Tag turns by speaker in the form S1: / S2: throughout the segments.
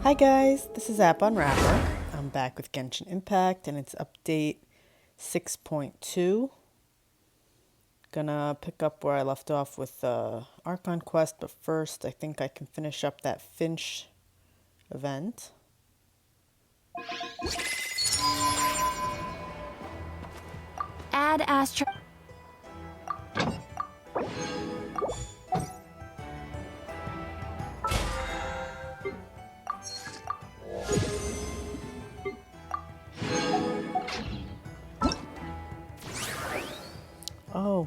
S1: Hi guys, this is App Unwrapper. I'm back with Genshin Impact and it's update 6.2. Gonna pick up where I left off with the Archon quest, but first I think I can finish up that Finch event.
S2: Add Astro.
S1: Oh.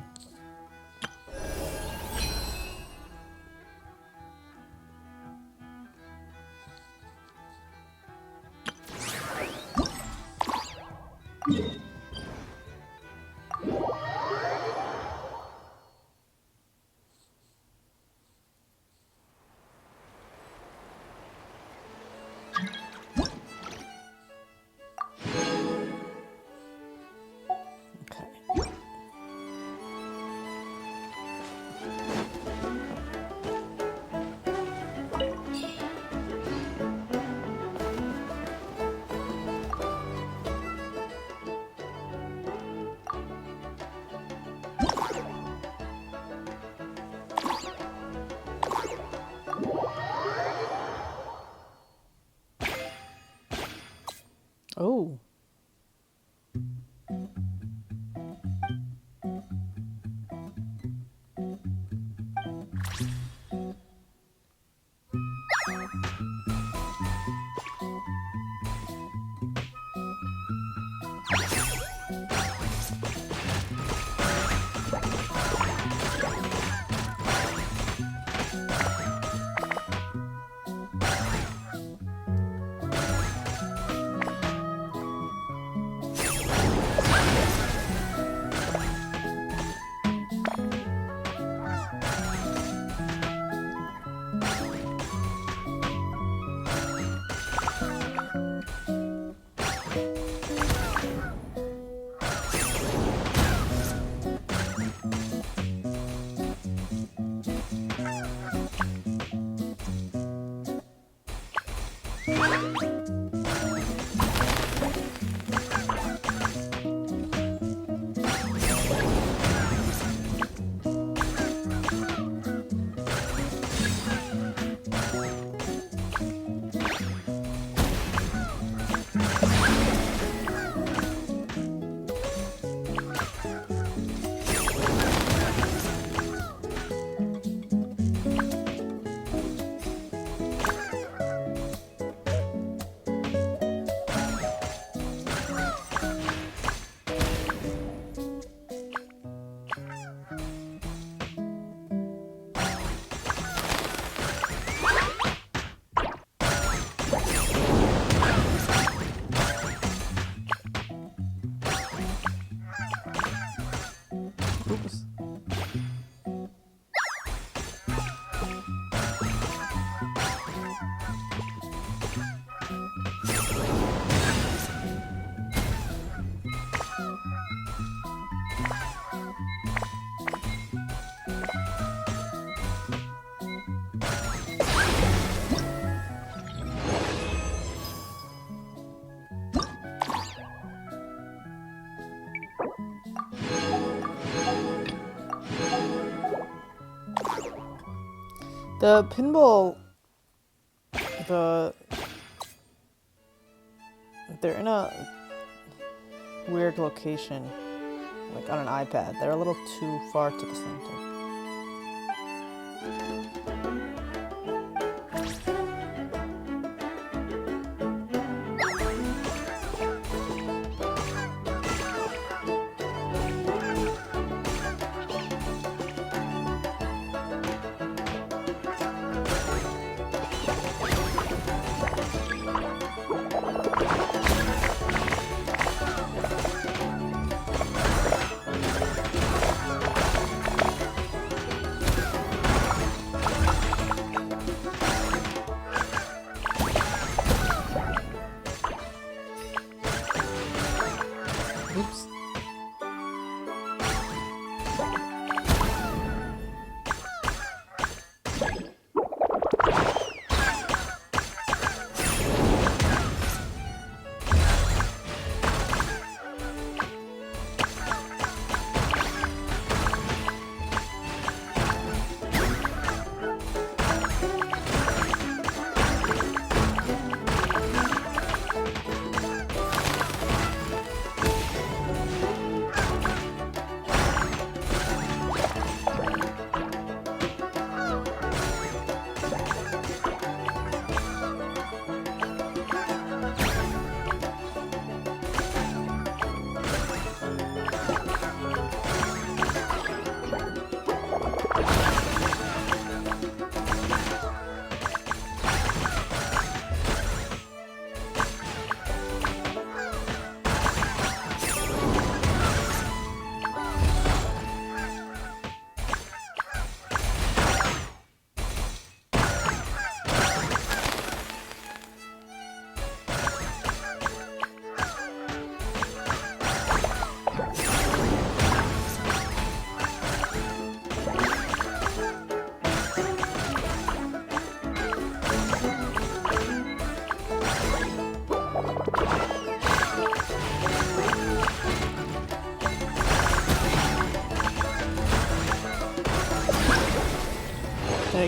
S1: Okay. Oh. Oops. The pinball, they're in a weird location, like on an iPad. They're a little too far to the center.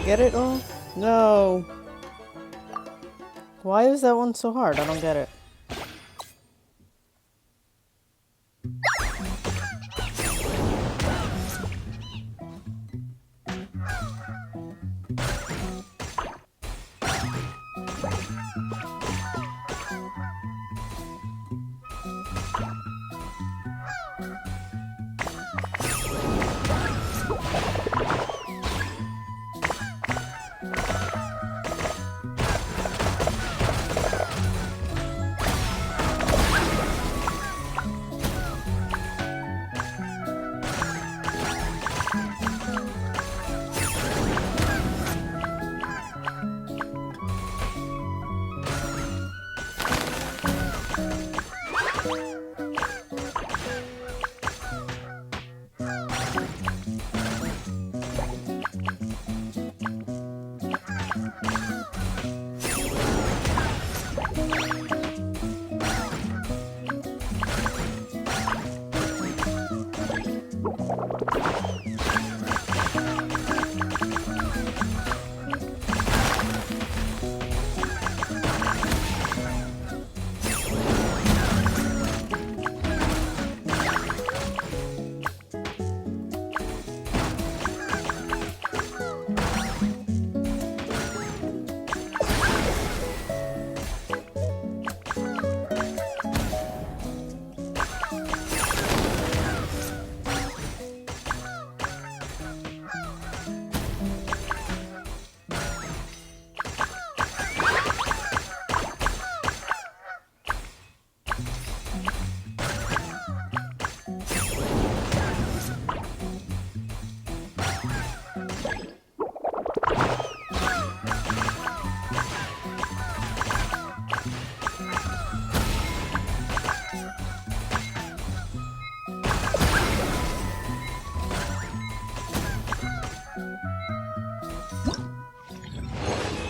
S1: get it all? No. Why is that one so hard? I don't get it.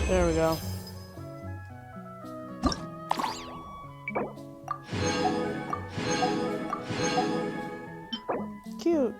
S1: There we go. Cute.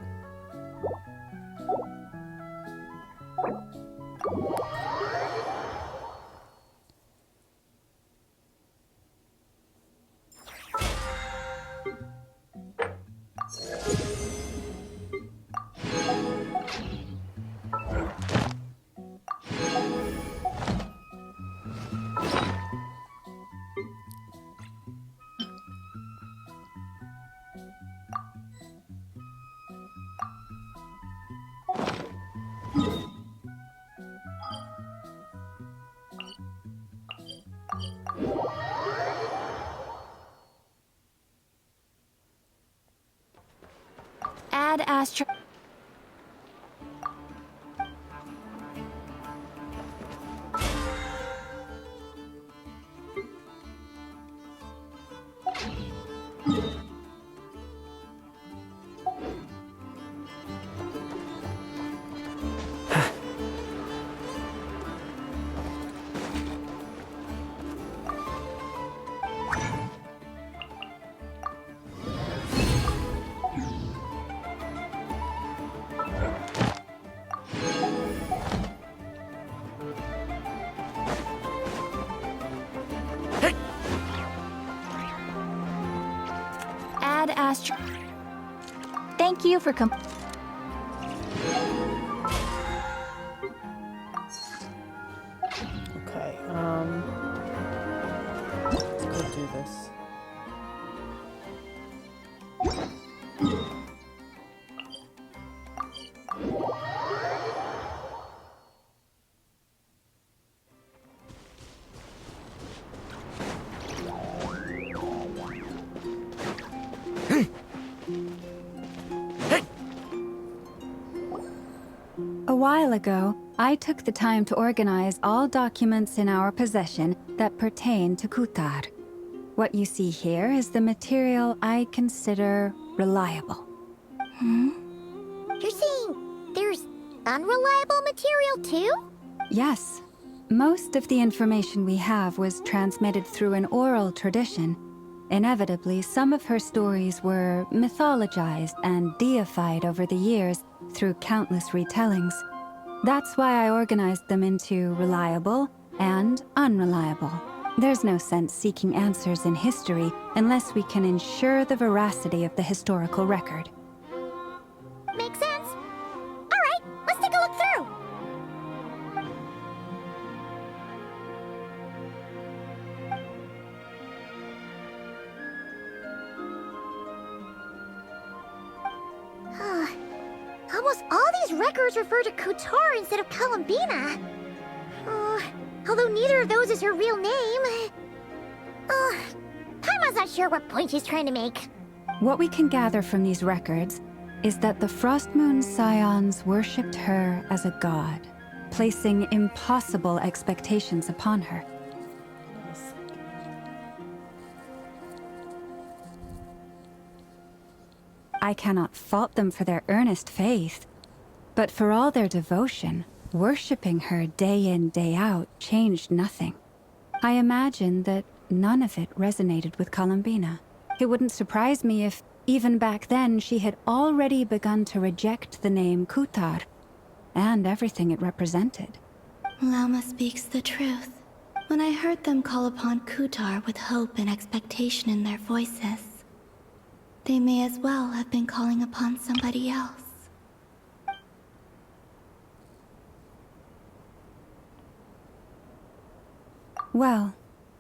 S2: Add Astro. Add Astro. Thank you for
S1: Okay, let's go do this.
S3: A while ago, I took the time to organize all documents in our possession that pertain to Kutar. What you see here is the material I consider reliable.
S4: You're saying there's unreliable material too?
S3: Yes. Most of the information we have was transmitted through an oral tradition. Inevitably, some of her stories were mythologized and deified over the years through countless retellings. That's why I organized them into reliable and unreliable. There's no sense seeking answers in history unless we can ensure the veracity of the historical record.
S4: Makes sense. Alright, let's take a look through. Almost all these records refer to Kutar instead of Columbina. Although neither of those is her real name. Paimon's not sure what point she's trying to make.
S3: What we can gather from these records is that the Frost Moon Scions worshipped her as a god, placing impossible expectations upon her. I cannot fault them for their earnest faith, but for all their devotion, worshipping her day in, day out changed nothing. I imagine that none of it resonated with Columbina. It wouldn't surprise me if, even back then, she had already begun to reject the name Kutar and everything it represented.
S5: Lama speaks the truth. When I heard them call upon Kutar with hope and expectation in their voices, they may as well have been calling upon somebody else.
S3: Well,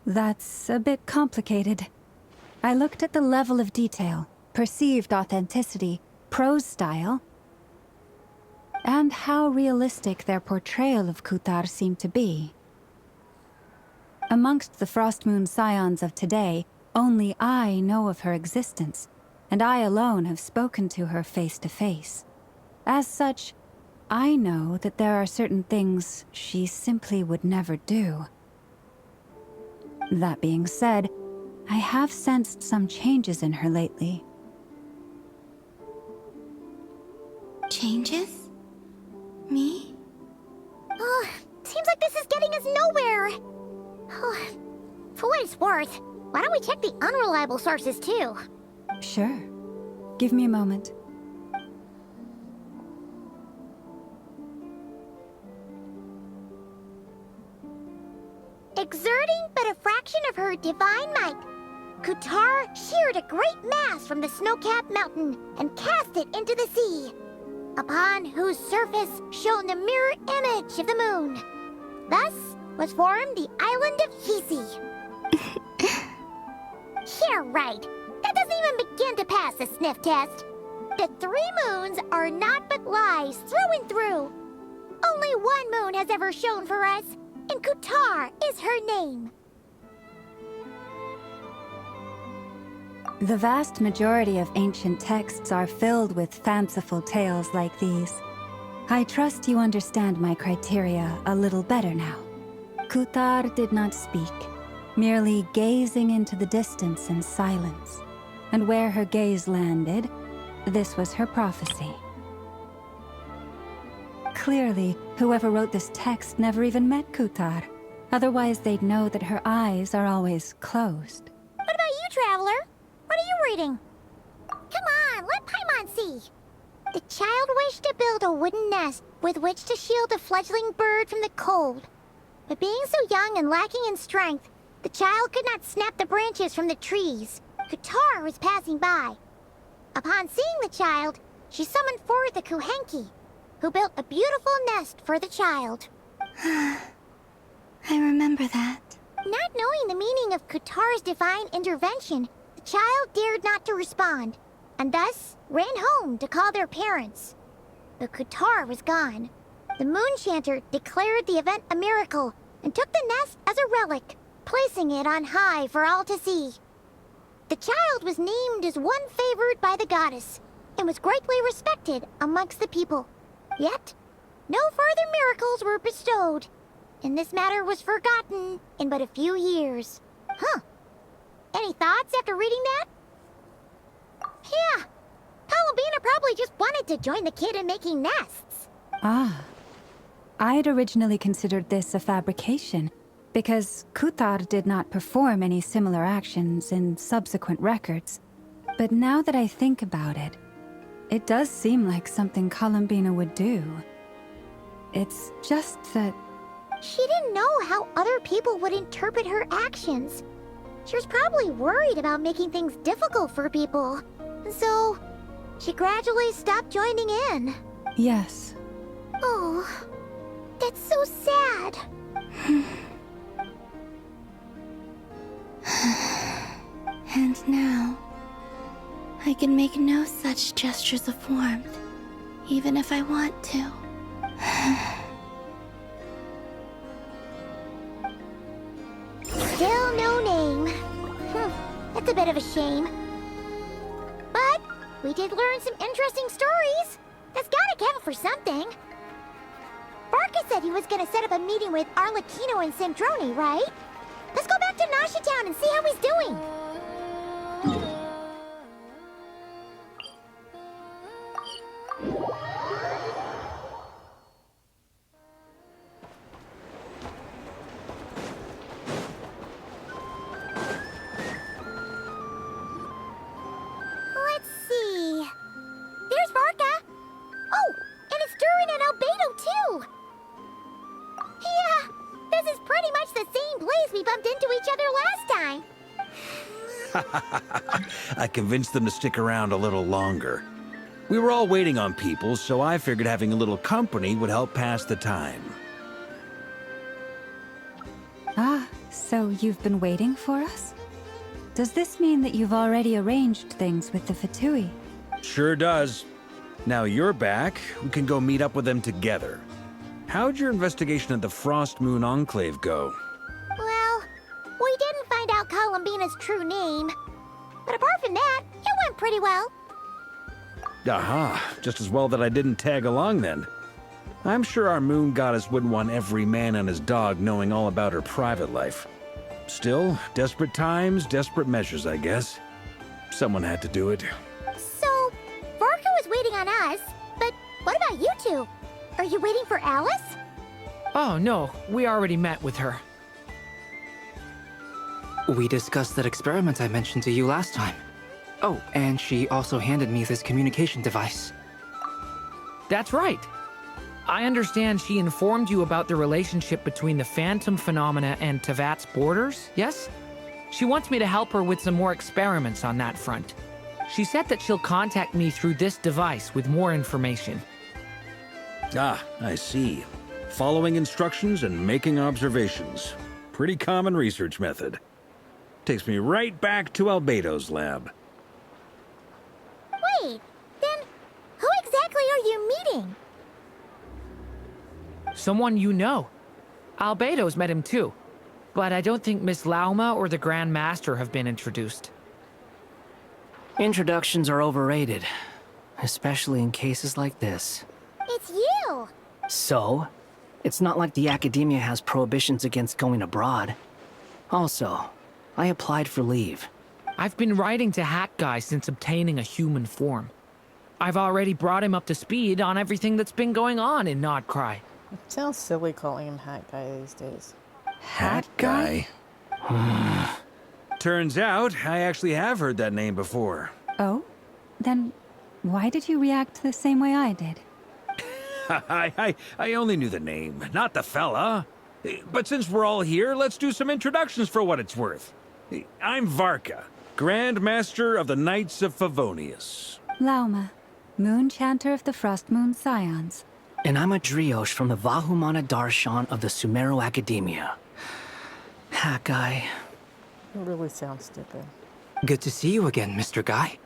S3: that's a bit complicated. I looked at the level of detail, perceived authenticity, prose style, and how realistic their portrayal of Kutar seemed to be. Amongst the Frost Moon Scions of today, only I know of her existence, and I alone have spoken to her face to face. As such, I know that there are certain things she simply would never do. That being said, I have sensed some changes in her lately.
S5: Changes? Me?
S4: Seems like this is getting us nowhere. For what it's worth, why don't we check the unreliable sources too?
S3: Sure. Give me a moment.
S4: Exerting but a fraction of her divine might, Kutar sheared a great mass from the snow-capped mountain and cast it into the sea, upon whose surface shone the mirror image of the moon. Thus was formed the island of Hisi. Yeah, right. That doesn't even begin to pass the sniff test. The 3 moons are naught but lies through and through. Only one moon has ever shone for us, and Kutar is her name.
S3: The vast majority of ancient texts are filled with fanciful tales like these. I trust you understand my criteria a little better now. Kutar did not speak, merely gazing into the distance in silence. And where her gaze landed, this was her prophecy. Clearly, whoever wrote this text never even met Kutar. Otherwise, they'd know that her eyes are always closed.
S4: What about you, Traveler? What are you reading? Come on, let Paimon see. The child wished to build a wooden nest with which to shield a fledgling bird from the cold. But being so young and lacking in strength, the child could not snap the branches from the trees. Kutar was passing by. Upon seeing the child, she summoned forth a Kuhenki, who built a beautiful nest for the child.
S5: I remember that.
S4: Not knowing the meaning of Kutar's divine intervention, the child dared not to respond, and thus ran home to call their parents. But Kutar was gone. The moon chanter declared the event a miracle and took the nest as a relic, placing it on high for all to see. The child was named as one favored by the goddess, and was greatly respected amongst the people. Yet, no further miracles were bestowed, and this matter was forgotten in but a few years. Huh. Any thoughts after reading that? Yeah. Columbina probably just wanted to join the kid in making nests.
S3: Ah. I'd originally considered this a fabrication, because Kutar did not perform any similar actions in subsequent records. But now that I think about it, it does seem like something Columbina would do. It's just that...
S4: She didn't know how other people would interpret her actions. She was probably worried about making things difficult for people. And so, she gradually stopped joining in.
S3: Yes.
S4: Oh, that's so sad.
S5: And now, I can make no such gestures of warmth, even if I want to.
S4: Still no name. That's a bit of a shame. But we did learn some interesting stories. That's gotta count for something. Barca said he was gonna set up a meeting with Arlecchino and Sandrone, right? Let's go back to Nasha Town and see how he's doing. Let's see. There's Varka. Oh, and it's Durin and Albedo too. Yeah, this is pretty much the same place we bumped into each other last time.
S6: I convinced them to stick around a little longer. We were all waiting on people, so I figured having a little company would help pass the time.
S3: Ah, so you've been waiting for us? Does this mean that you've already arranged things with the Fatui?
S6: Sure does. Now you're back, we can go meet up with them together. How'd your investigation at the Frost Moon Enclave go?
S4: Well, we didn't find out Columbina's true name. But apart from that, it went pretty well.
S6: Aha, just as well that I didn't tag along then. I'm sure our moon goddess wouldn't want every man and his dog knowing all about her private life. Still, desperate times, desperate measures, I guess. Someone had to do it.
S4: So, Varka was waiting on us, but what about you two? Are you waiting for Alice?
S7: Oh, no. We already met with her.
S8: We discussed that experiment I mentioned to you last time. Oh, and she also handed me this communication device.
S7: That's right. I understand she informed you about the relationship between the Phantom phenomena and Tevat's borders, yes? She wants me to help her with some more experiments on that front. She said that she'll contact me through this device with more information.
S6: Ah, I see. Following instructions and making observations. Pretty common research method. Takes me right back to Albedo's lab.
S4: Wait, then who exactly are you meeting?
S7: Someone you know. Albedo's met him too. But I don't think Miss Lauma or the Grand Master have been introduced.
S8: Introductions are overrated, especially in cases like this.
S4: It's you!
S8: So, it's not like the academia has prohibitions against going abroad. Also, I applied for leave.
S7: I've been writing to Hat Guy since obtaining a human form. I've already brought him up to speed on everything that's been going on in Nodcry.
S1: It sounds silly calling him Hat Guy these days.
S6: Hat Guy? Turns out, I actually have heard that name before.
S3: Oh? Then why did you react the same way I did?
S6: I only knew the name, not the fella. But since we're all here, let's do some introductions for what it's worth. I'm Varka, Grand Master of the Knights of Favonius.
S3: Lauma, Moon Chanter of the Frost Moon Scions.
S8: And I'm a Driosh from the Vahumana Darshan of the Sumero Academia. Hat Guy.
S1: It really sounds stupid.
S8: Good to see you again, Mr. Guy.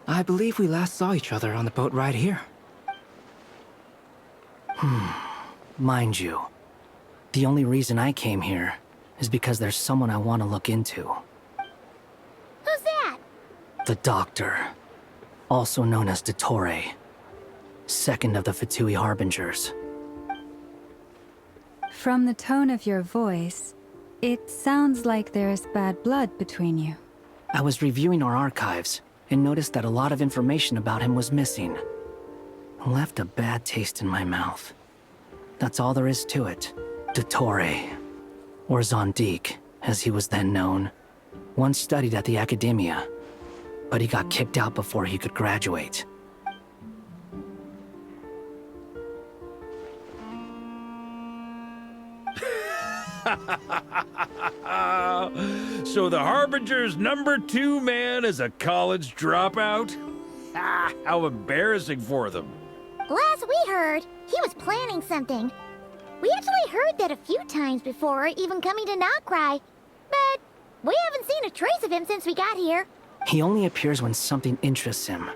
S8: I believe we last saw each other on the boat ride here. Mind you, the only reason I came here is because there's someone I want to look into.
S4: Who's that?
S8: The Doctor, also known as Dottore, second of the Fatui Harbingers.
S3: From the tone of your voice, it sounds like there's bad blood between you.
S8: I was reviewing our archives and noticed that a lot of information about him was missing. Left a bad taste in my mouth. That's all there is to it. Dottore, or Zondique, as he was then known, once studied at the Academia, but he got kicked out before he could graduate.
S6: So the Harbinger's #2 man is a college dropout? Ah, how embarrassing for them.
S4: Last we heard, he was planning something. We actually heard that a few times before, even coming to Nocturne, but we haven't seen a trace of him since we got here.
S8: He only appears when something interests him.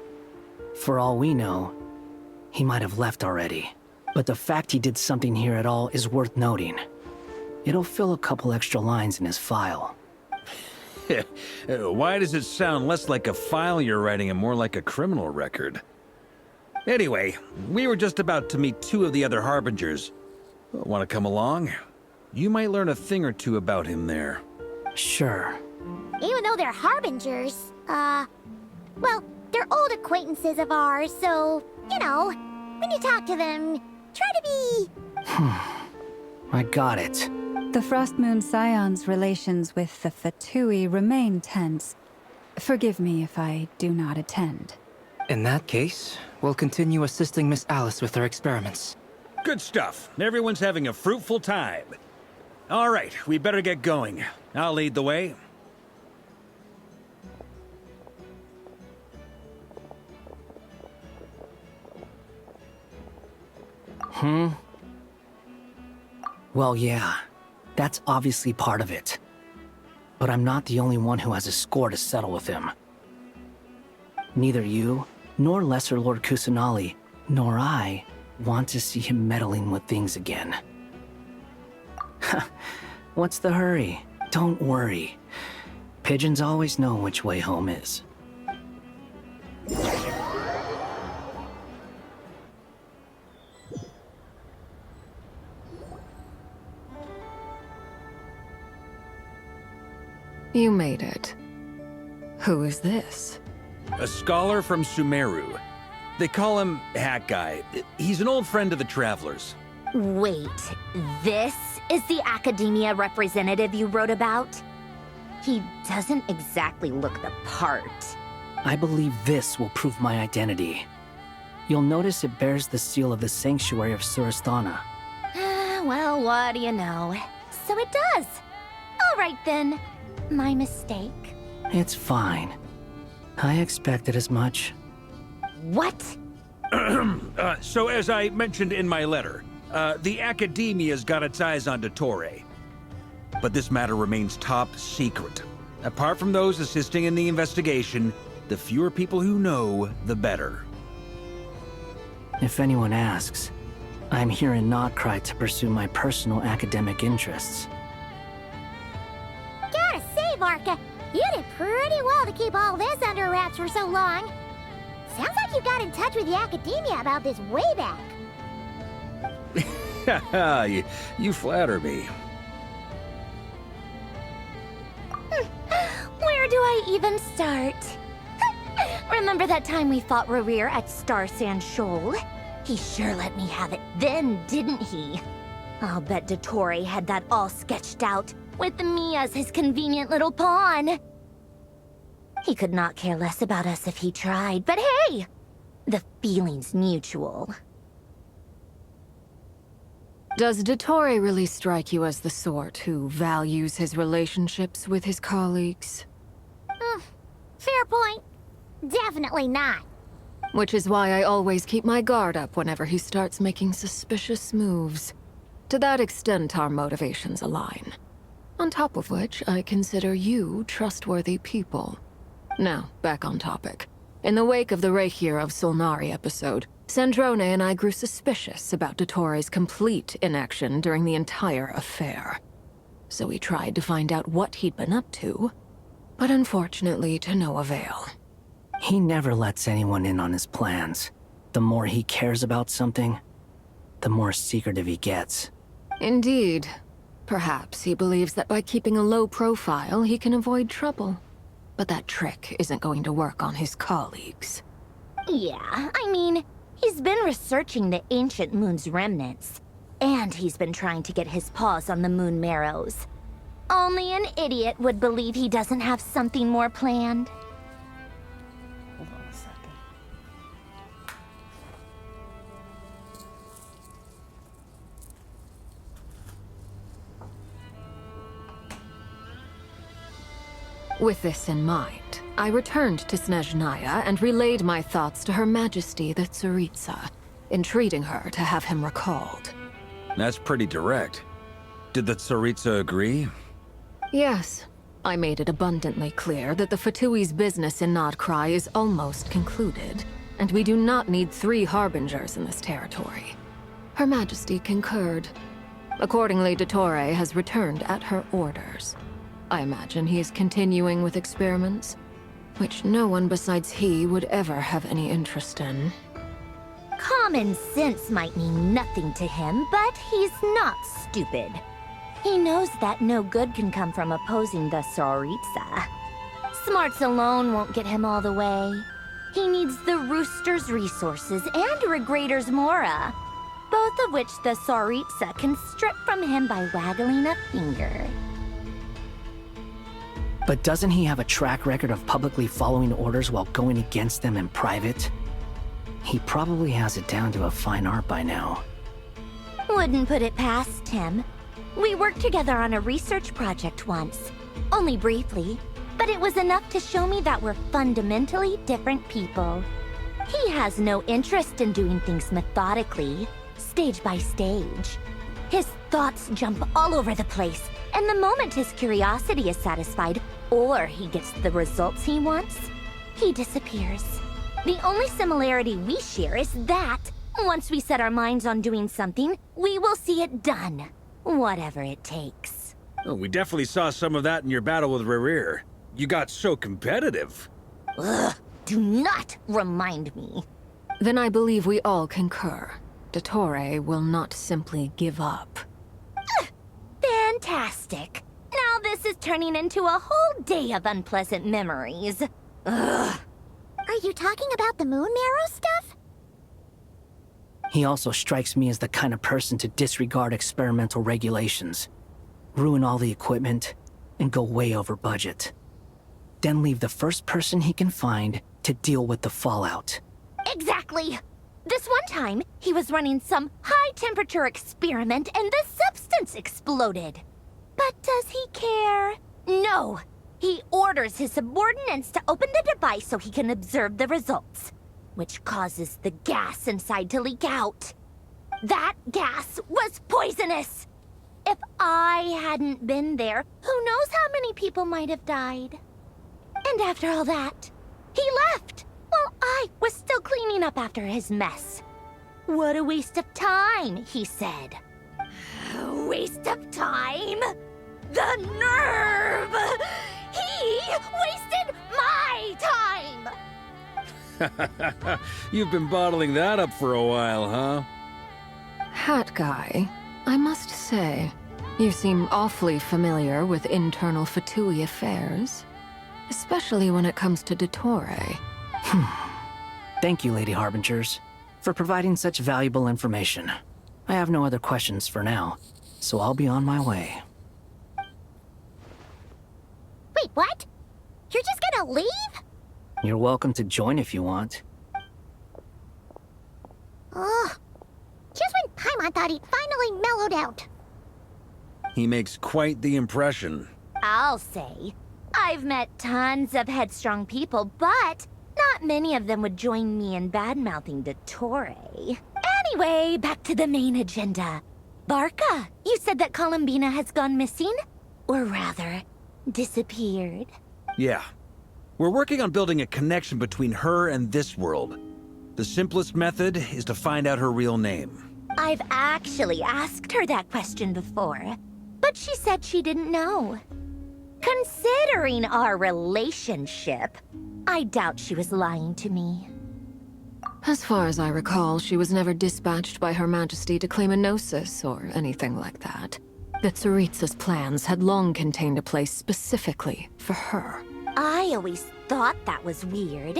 S8: For all we know, he might have left already. But the fact he did something here at all is worth noting. It'll fill a couple extra lines in his file.
S6: Why does it sound less like a file you're writing and more like a criminal record? Anyway, we were just about to meet 2 of the other Harbingers. Want to come along? You might learn a thing or two about him there.
S8: Sure.
S4: Even though they're Harbingers, well, they're old acquaintances of ours, so, you know, when you talk to them, try to be...
S8: I got it.
S3: The Frost Moon Scion's relations with the Fatui remain tense. Forgive me if I do not attend.
S9: In that case, we'll continue assisting Miss Alice with her experiments.
S6: Good stuff. Everyone's having a fruitful time. All right, we better get going. I'll lead the way.
S8: Well, yeah. That's obviously part of it. But I'm not the only one who has a score to settle with him. Neither you, nor Lesser Lord Kusanali, nor I want to see him meddling with things again. What's the hurry? Don't worry. Pigeons always know which way home is.
S10: You made it. Who is this?
S6: A scholar from Sumeru. They call him Hat Guy. He's an old friend of the Travelers.
S11: Wait, this is the academia representative you wrote about? He doesn't exactly look the part.
S8: I believe this will prove my identity. You'll notice it bears the seal of the Sanctuary of Surasthana.
S11: Well, what do you know? So it does. All right then. My mistake.
S8: It's fine. I expected as much.
S11: What?
S6: So as I mentioned in my letter, the Academia's got its eyes on Dottore. But this matter remains top secret. Apart from those assisting in the investigation, the fewer people who know, the better.
S8: If anyone asks, I'm here in Nocturne to pursue my personal academic interests.
S4: Gotta say, Varka, you did pretty well to keep all this under wraps for so long. Sounds like you got in touch with the Academia about this way back.
S6: you flatter me.
S11: Where do I even start? Remember that time we fought Rerir at Star Sand Shoal? He sure let me have it then, didn't he? I'll bet Dottore had that all sketched out, with me as his convenient little pawn. He could not care less about us if he tried, but hey! The feeling's mutual.
S10: Does Dottore really strike you as the sort who values his relationships with his colleagues?
S4: Fair point. Definitely not.
S10: Which is why I always keep my guard up whenever he starts making suspicious moves. To that extent, our motivations align. On top of which, I consider you trustworthy people. Now, back on topic. In the wake of the Reikir of Solnari episode, Sandrone and I grew suspicious about Dottore's complete inaction during the entire affair. So we tried to find out what he'd been up to, but unfortunately to no avail.
S8: He never lets anyone in on his plans. The more he cares about something, the more secretive he gets.
S10: Indeed. Perhaps he believes that by keeping a low profile, he can avoid trouble. But that trick isn't going to work on his colleagues.
S11: Yeah, I mean, he's been researching the ancient moon's remnants. And he's been trying to get his paws on the moon marrows. Only an idiot would believe he doesn't have something more planned.
S1: Hold on a second.
S10: With this in mind, I returned to Snezhnaya and relayed my thoughts to Her Majesty the Tsaritsa, entreating her to have him recalled.
S6: That's pretty direct. Did the Tsaritsa agree?
S10: Yes. I made it abundantly clear that the Fatui's business in Nodcry is almost concluded, and we do not need 3 harbingers in this territory. Her Majesty concurred. Accordingly, Dottore has returned at her orders. I imagine he is continuing with experiments, which no one besides he would ever have any interest in.
S11: Common sense might mean nothing to him, but he's not stupid. He knows that no good can come from opposing the Tsaritsa. Smarts alone won't get him all the way. He needs the Rooster's resources and Regrator's Mora, both of which the Tsaritsa can strip from him by waggling a finger.
S8: But doesn't he have a track record of publicly following orders while going against them in private? He probably has it down to a fine art by now.
S11: Wouldn't put it past him. We worked together on a research project once. Only briefly, but it was enough to show me that we're fundamentally different people. He has no interest in doing things methodically, stage by stage. His thoughts jump all over the place, and the moment his curiosity is satisfied, or he gets the results he wants, he disappears. The only similarity we share is that, once we set our minds on doing something, we will see it done. Whatever it takes.
S6: Oh, we definitely saw some of that in your battle with Rerir. You got so competitive.
S11: Ugh, do not remind me.
S10: Then I believe we all concur. Dottore will not simply give up.
S11: Fantastic. Now this is turning into a whole day of unpleasant memories. Ugh.
S4: Are you talking about the moon marrow stuff?
S8: He also strikes me as the kind of person to disregard experimental regulations, ruin all the equipment, and go way over budget. Then leave the first person he can find to deal with the fallout.
S11: Exactly. This one time, he was running some high-temperature experiment and the substance exploded. But does he care? No. He orders his subordinates to open the device so he can observe the results, which causes the gas inside to leak out. That gas was poisonous! If I hadn't been there, who knows how many people might have died. And after all that, he left, while I was still cleaning up after his mess. What a waste of time, he said. Waste of time? The nerve! He wasted my time!
S6: You've been bottling that up for a while, huh?
S10: Hat Guy, I must say, you seem awfully familiar with internal Fatui affairs. Especially when it comes to Dottore.
S8: Thank you, Lady Harbingers, for providing such valuable information. I have no other questions for now, so I'll be on my way.
S4: Wait, what? You're just gonna leave?
S8: You're welcome to join if you want.
S4: Ugh. Just when Paimon thought he'd finally mellowed out.
S6: He makes quite the impression.
S11: I'll say. I've met tons of headstrong people, but not many of them would join me in bad-mouthing Dottore. Anyway, back to the main agenda. Barca, you said that Columbina has gone missing? Or rather, disappeared.
S6: Yeah. We're working on building a connection between her and this world. The simplest method is to find out her real name.
S11: I've actually asked her that question before, but she said she didn't know. Considering our relationship, I doubt she was lying to me.
S10: As far as I recall, she was never dispatched by Her Majesty to claim a gnosis or anything like that. The Tsaritsa's plans had long contained a place specifically for her.
S11: I always thought that was weird.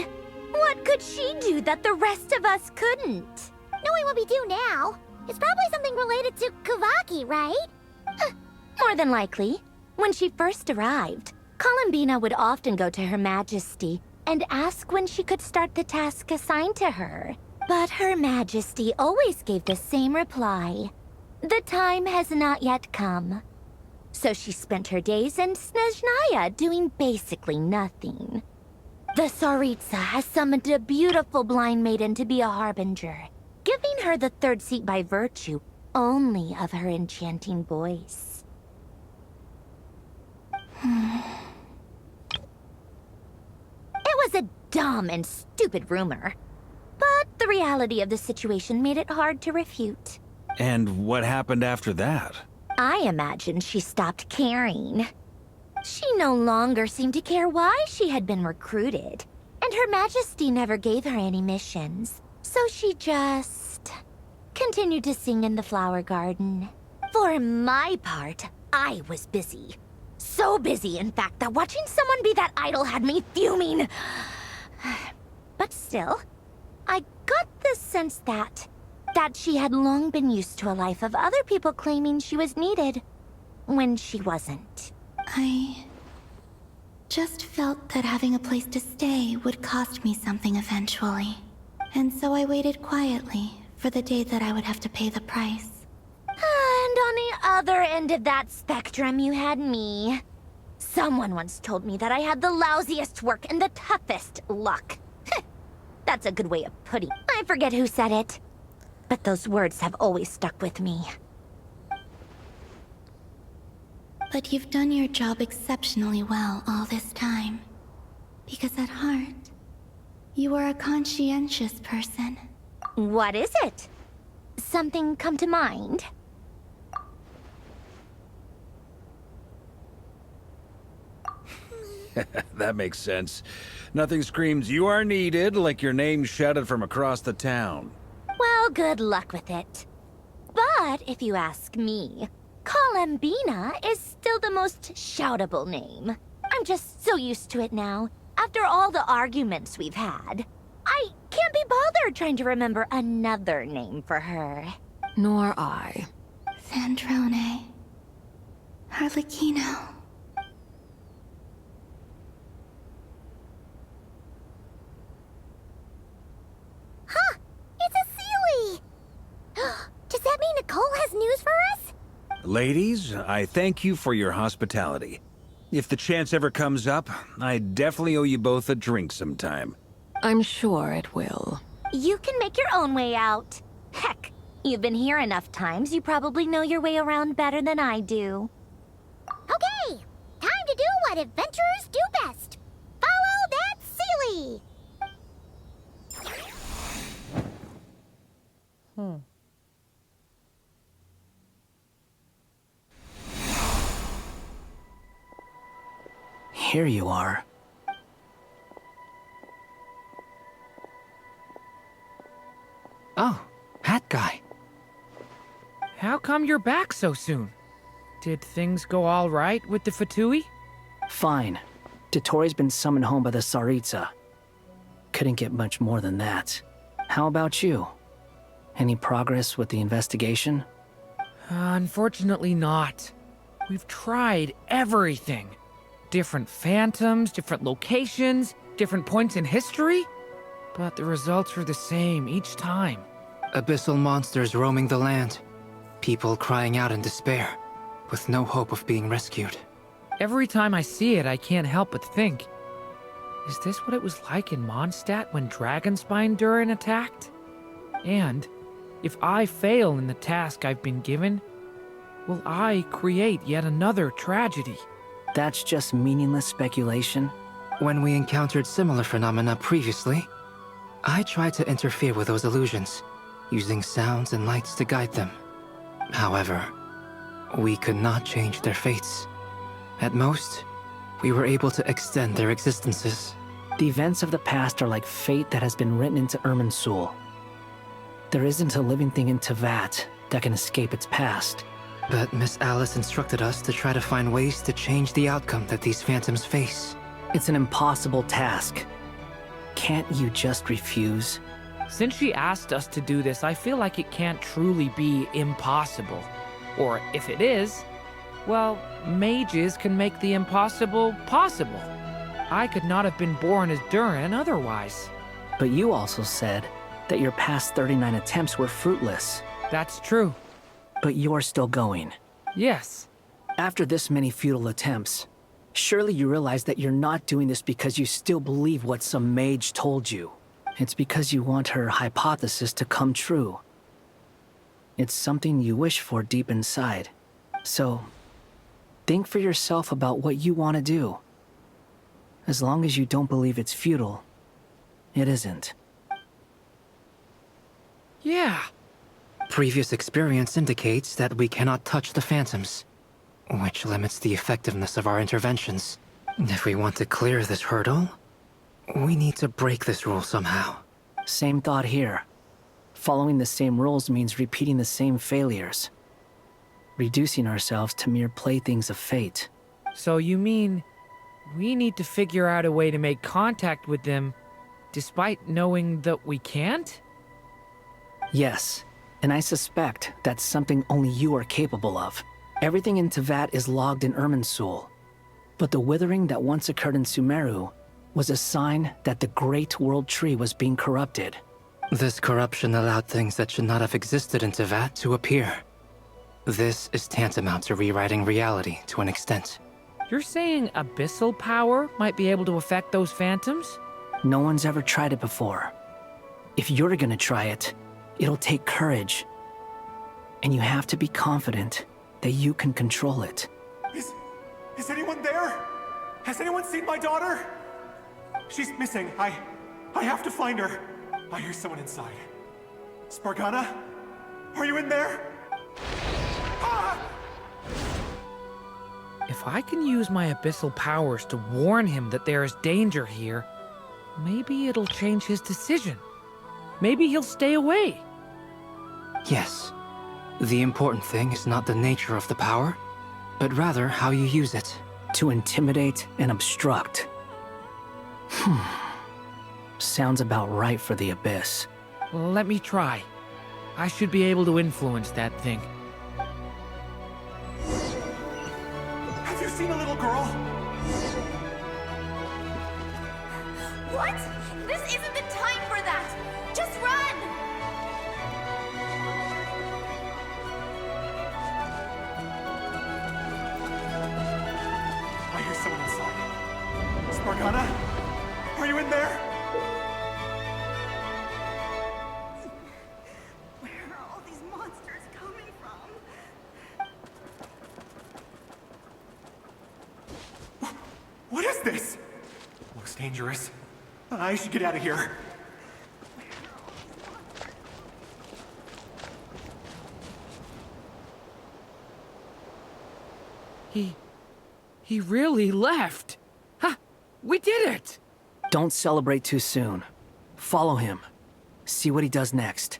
S11: What could she do that the rest of us couldn't?
S4: Knowing what we do now, it's probably something related to Kavaki, right?
S11: More than likely. When she first arrived, Columbina would often go to Her Majesty and ask when she could start the task assigned to her. But Her Majesty always gave the same reply. The time has not yet come. So she spent her days in Snezhnaya doing basically nothing. The Tsaritsa has summoned a beautiful blind maiden to be a harbinger, giving her the third seat by virtue only of her enchanting voice. It was a dumb and stupid rumor, but the reality of the situation made it hard to refute.
S6: And what happened after that?
S11: I imagine she stopped caring. She no longer seemed to care why she had been recruited, and Her Majesty never gave her any missions, so she just continued to sing in the flower garden. For my part, I was busy. So busy, in fact, that watching someone be that idol had me fuming. But still, I got the sense that she had long been used to a life of other people claiming she was needed when she wasn't.
S5: I just felt that having a place to stay would cost me something eventually. And so I waited quietly for the day that I would have to pay the price.
S11: And on the other end of that spectrum, you had me. Someone once told me that I had the lousiest work and the toughest luck. That's a good way of putting it. I forget who said it, but those words have always stuck with me.
S5: But you've done your job exceptionally well all this time. Because at heart, you are a conscientious person.
S11: What is it? Something come to mind?
S6: That makes sense. Nothing screams you are needed like your name shouted from across the town.
S11: Well, good luck with it. But if you ask me, Kalambina is still the most shoutable name. I'm just so used to it now, after all the arguments we've had. I can't be bothered trying to remember another name for her.
S10: Nor I.
S5: Sandrone. Harlequino.
S4: Huh! It's a Sealy! Does that mean Nicole has news for us?
S6: Ladies, I thank you for your hospitality. If the chance ever comes up, I definitely owe you both a drink sometime.
S10: I'm sure it will.
S11: You can make your own way out. Heck, you've been here enough times, you probably know your way around better than I do.
S4: Okay, time to do what adventurers do best. Follow that Sealy!
S8: Here you are.
S9: Oh, hat guy.
S7: How come you're back so soon? Did things go all right with the Fatui?
S8: Fine. Dotori's been summoned home by the Tsaritsa. Couldn't get much more than that. How about you? Any progress with the investigation?
S7: Unfortunately not. We've tried everything. Different phantoms, different locations, different points in history. But the results are the same each time.
S9: Abyssal monsters roaming the land. People crying out in despair, with no hope of being rescued.
S7: Every time I see it, I can't help but think, is this what it was like in Mondstadt when Dragonspine Durin attacked? And if I fail in the task I've been given, will I create yet another tragedy?
S8: That's just meaningless speculation.
S9: When we encountered similar phenomena previously, I tried to interfere with those illusions, using sounds and lights to guide them. However, we could not change their fates. At most, we were able to extend their existences.
S8: The events of the past are like fate that has been written into Irminsul. There isn't a living thing in Teyvat that can escape its past.
S9: But Miss Alice instructed us to try to find ways to change the outcome that these phantoms face.
S8: It's an impossible task. Can't you just refuse?
S7: Since she asked us to do this, I feel like it can't truly be impossible. Or if it is, well, mages can make the impossible possible. I could not have been born as Durin otherwise.
S8: But you also said that your past 39 attempts were fruitless.
S7: That's true.
S8: But you're still going.
S7: Yes.
S8: After this many futile attempts, surely you realize that you're not doing this because you still believe what some mage told you. It's because you want her hypothesis to come true. It's something you wish for deep inside. So, think for yourself about what you want to do. As long as you don't believe it's futile, it isn't.
S7: Yeah.
S9: Previous experience indicates that we cannot touch the phantoms, which limits the effectiveness of our interventions. If we want to clear this hurdle, we need to break this rule somehow.
S8: Same thought here. Following the same rules means repeating the same failures. Reducing ourselves to mere playthings of fate.
S7: So you mean we need to figure out a way to make contact with them despite knowing that we can't?
S8: Yes, and I suspect that's something only you are capable of. Everything in Teyvat is logged in Irminsul, but the withering that once occurred in Sumeru was a sign that the Great World Tree was being corrupted.
S9: This corruption allowed things that should not have existed in Teyvat to appear. This is tantamount to rewriting reality to an extent.
S7: You're saying abyssal power might be able to affect those phantoms?
S8: No one's ever tried it before. If you're gonna try it, it'll take courage. And you have to be confident that you can control it.
S12: Is anyone there? Has anyone seen my daughter? She's missing. I have to find her. I hear someone inside. Spargana? Are you in there? Ah!
S7: If I can use my abyssal powers to warn him that there is danger here, maybe it'll change his decision. Maybe he'll stay away.
S9: Yes. The important thing is not the nature of the power, but rather how you use it.
S8: To intimidate and obstruct. Sounds about right for the Abyss.
S7: Let me try. I should be able to influence that thing.
S12: Have you seen a little girl?
S11: What? This isn't the time for that! Just run!
S12: I hear someone inside. Spargana? Are you in there?
S13: Where are all these monsters coming from?
S12: What is this? Looks dangerous. I should get out of here.
S7: He really left. Ha! We did it!
S8: Don't celebrate too soon. Follow him. See what he does next.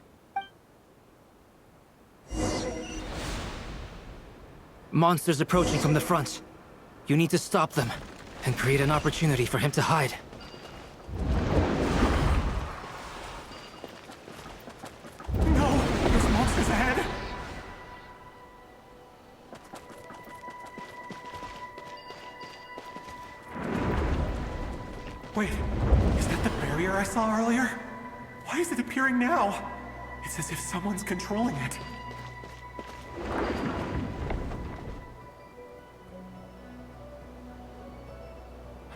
S9: Monsters approaching from the front. You need to stop them and create an opportunity for him to hide.
S12: No! There's monsters ahead! Wait, is that the barrier I saw earlier? Why is it appearing now? It's as if someone's controlling it.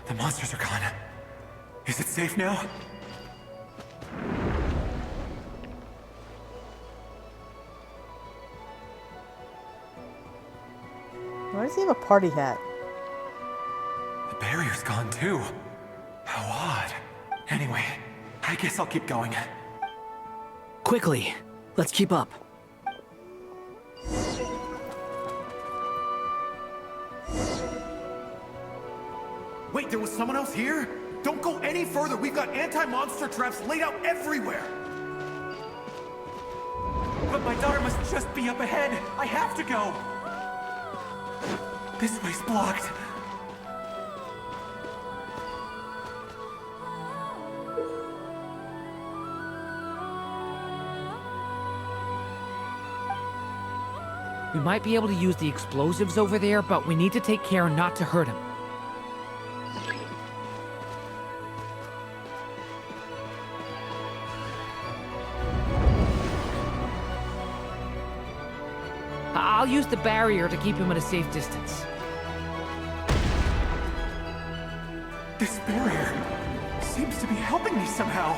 S12: The monsters are gone. Is it safe now?
S1: Why does he have a party hat?
S12: The barrier's gone too. How odd. Anyway, I guess I'll keep going.
S8: Quickly, let's keep up.
S12: Wait, there was someone else here? Don't go any further. We've got anti-monster traps laid out everywhere. But my daughter must just be up ahead. I have to go. This way's blocked.
S7: We might be able to use the explosives over there, but we need to take care not to hurt him. I'll use the barrier to keep him at a safe distance.
S12: This barrier seems to be helping me somehow.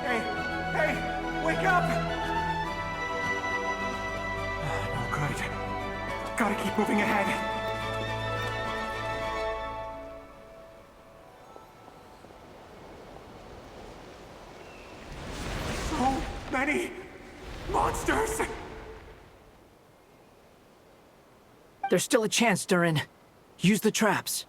S12: Hey, wake up! No good. Gotta keep moving ahead. So many monsters!
S8: There's still a chance, Durin. Use the traps.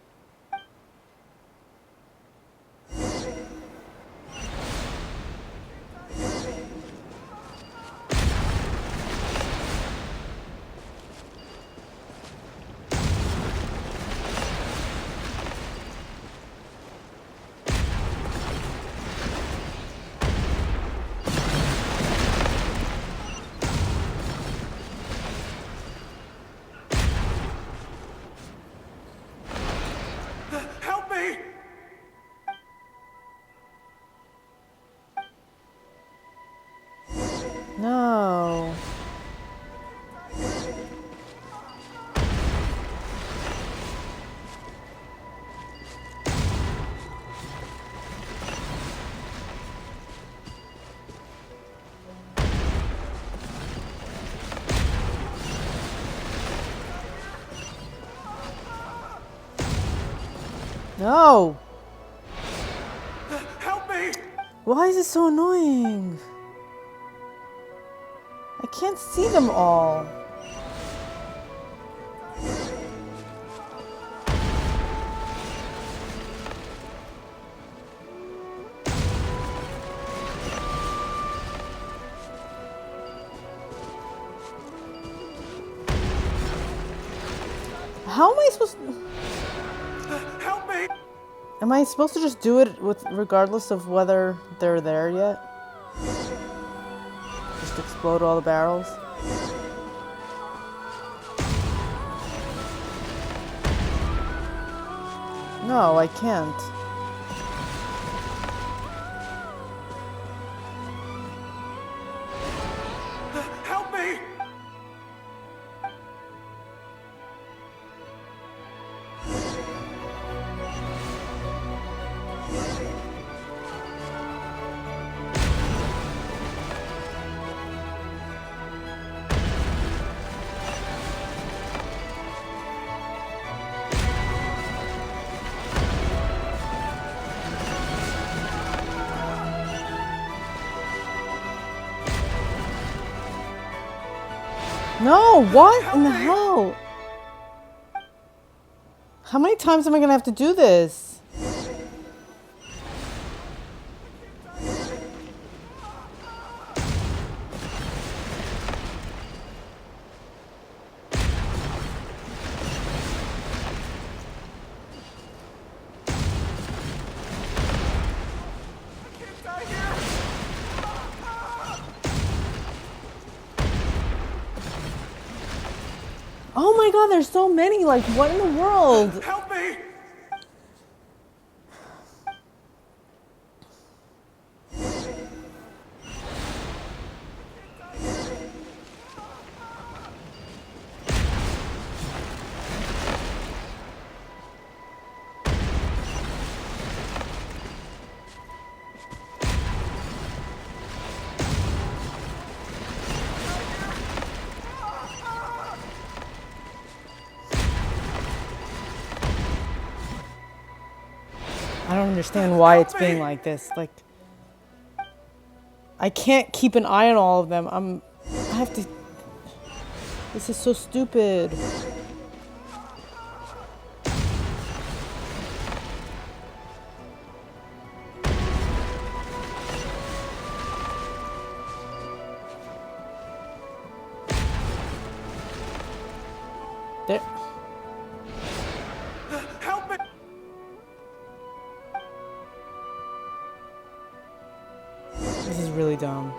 S12: Help me!
S1: No. No!
S12: Help me!
S1: Why is it so annoying? I can't see them all. How am I supposed to...
S12: Help me!
S1: Am I supposed to just do it with regardless of whether they're there yet? Just explode all the barrels? No, I can't.
S12: Help me!
S1: No, what in the hell? How many times am I gonna have to do this? Oh my god, there's so many. Like, what in the world?
S12: Help me!
S1: I don't understand why it's being like this. Like, I can't keep an eye on all of them. I have to... This is so stupid. There...
S12: Help me!
S1: This is really dumb.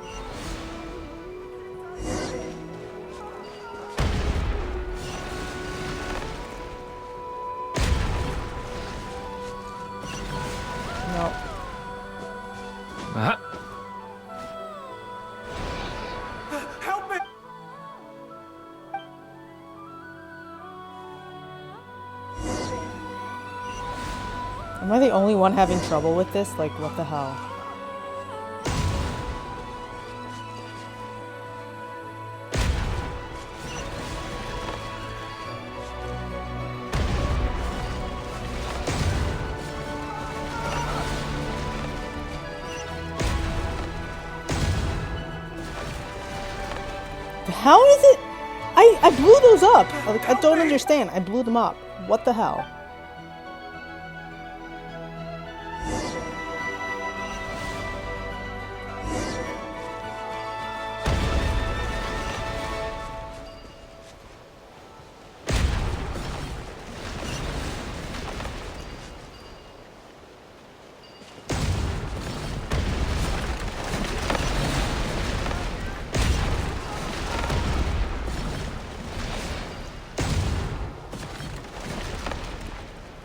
S1: No. Am I the only one having trouble with this? Like, what the hell? How is it? I blew those up. Like, I don't understand. I blew them up. What the hell?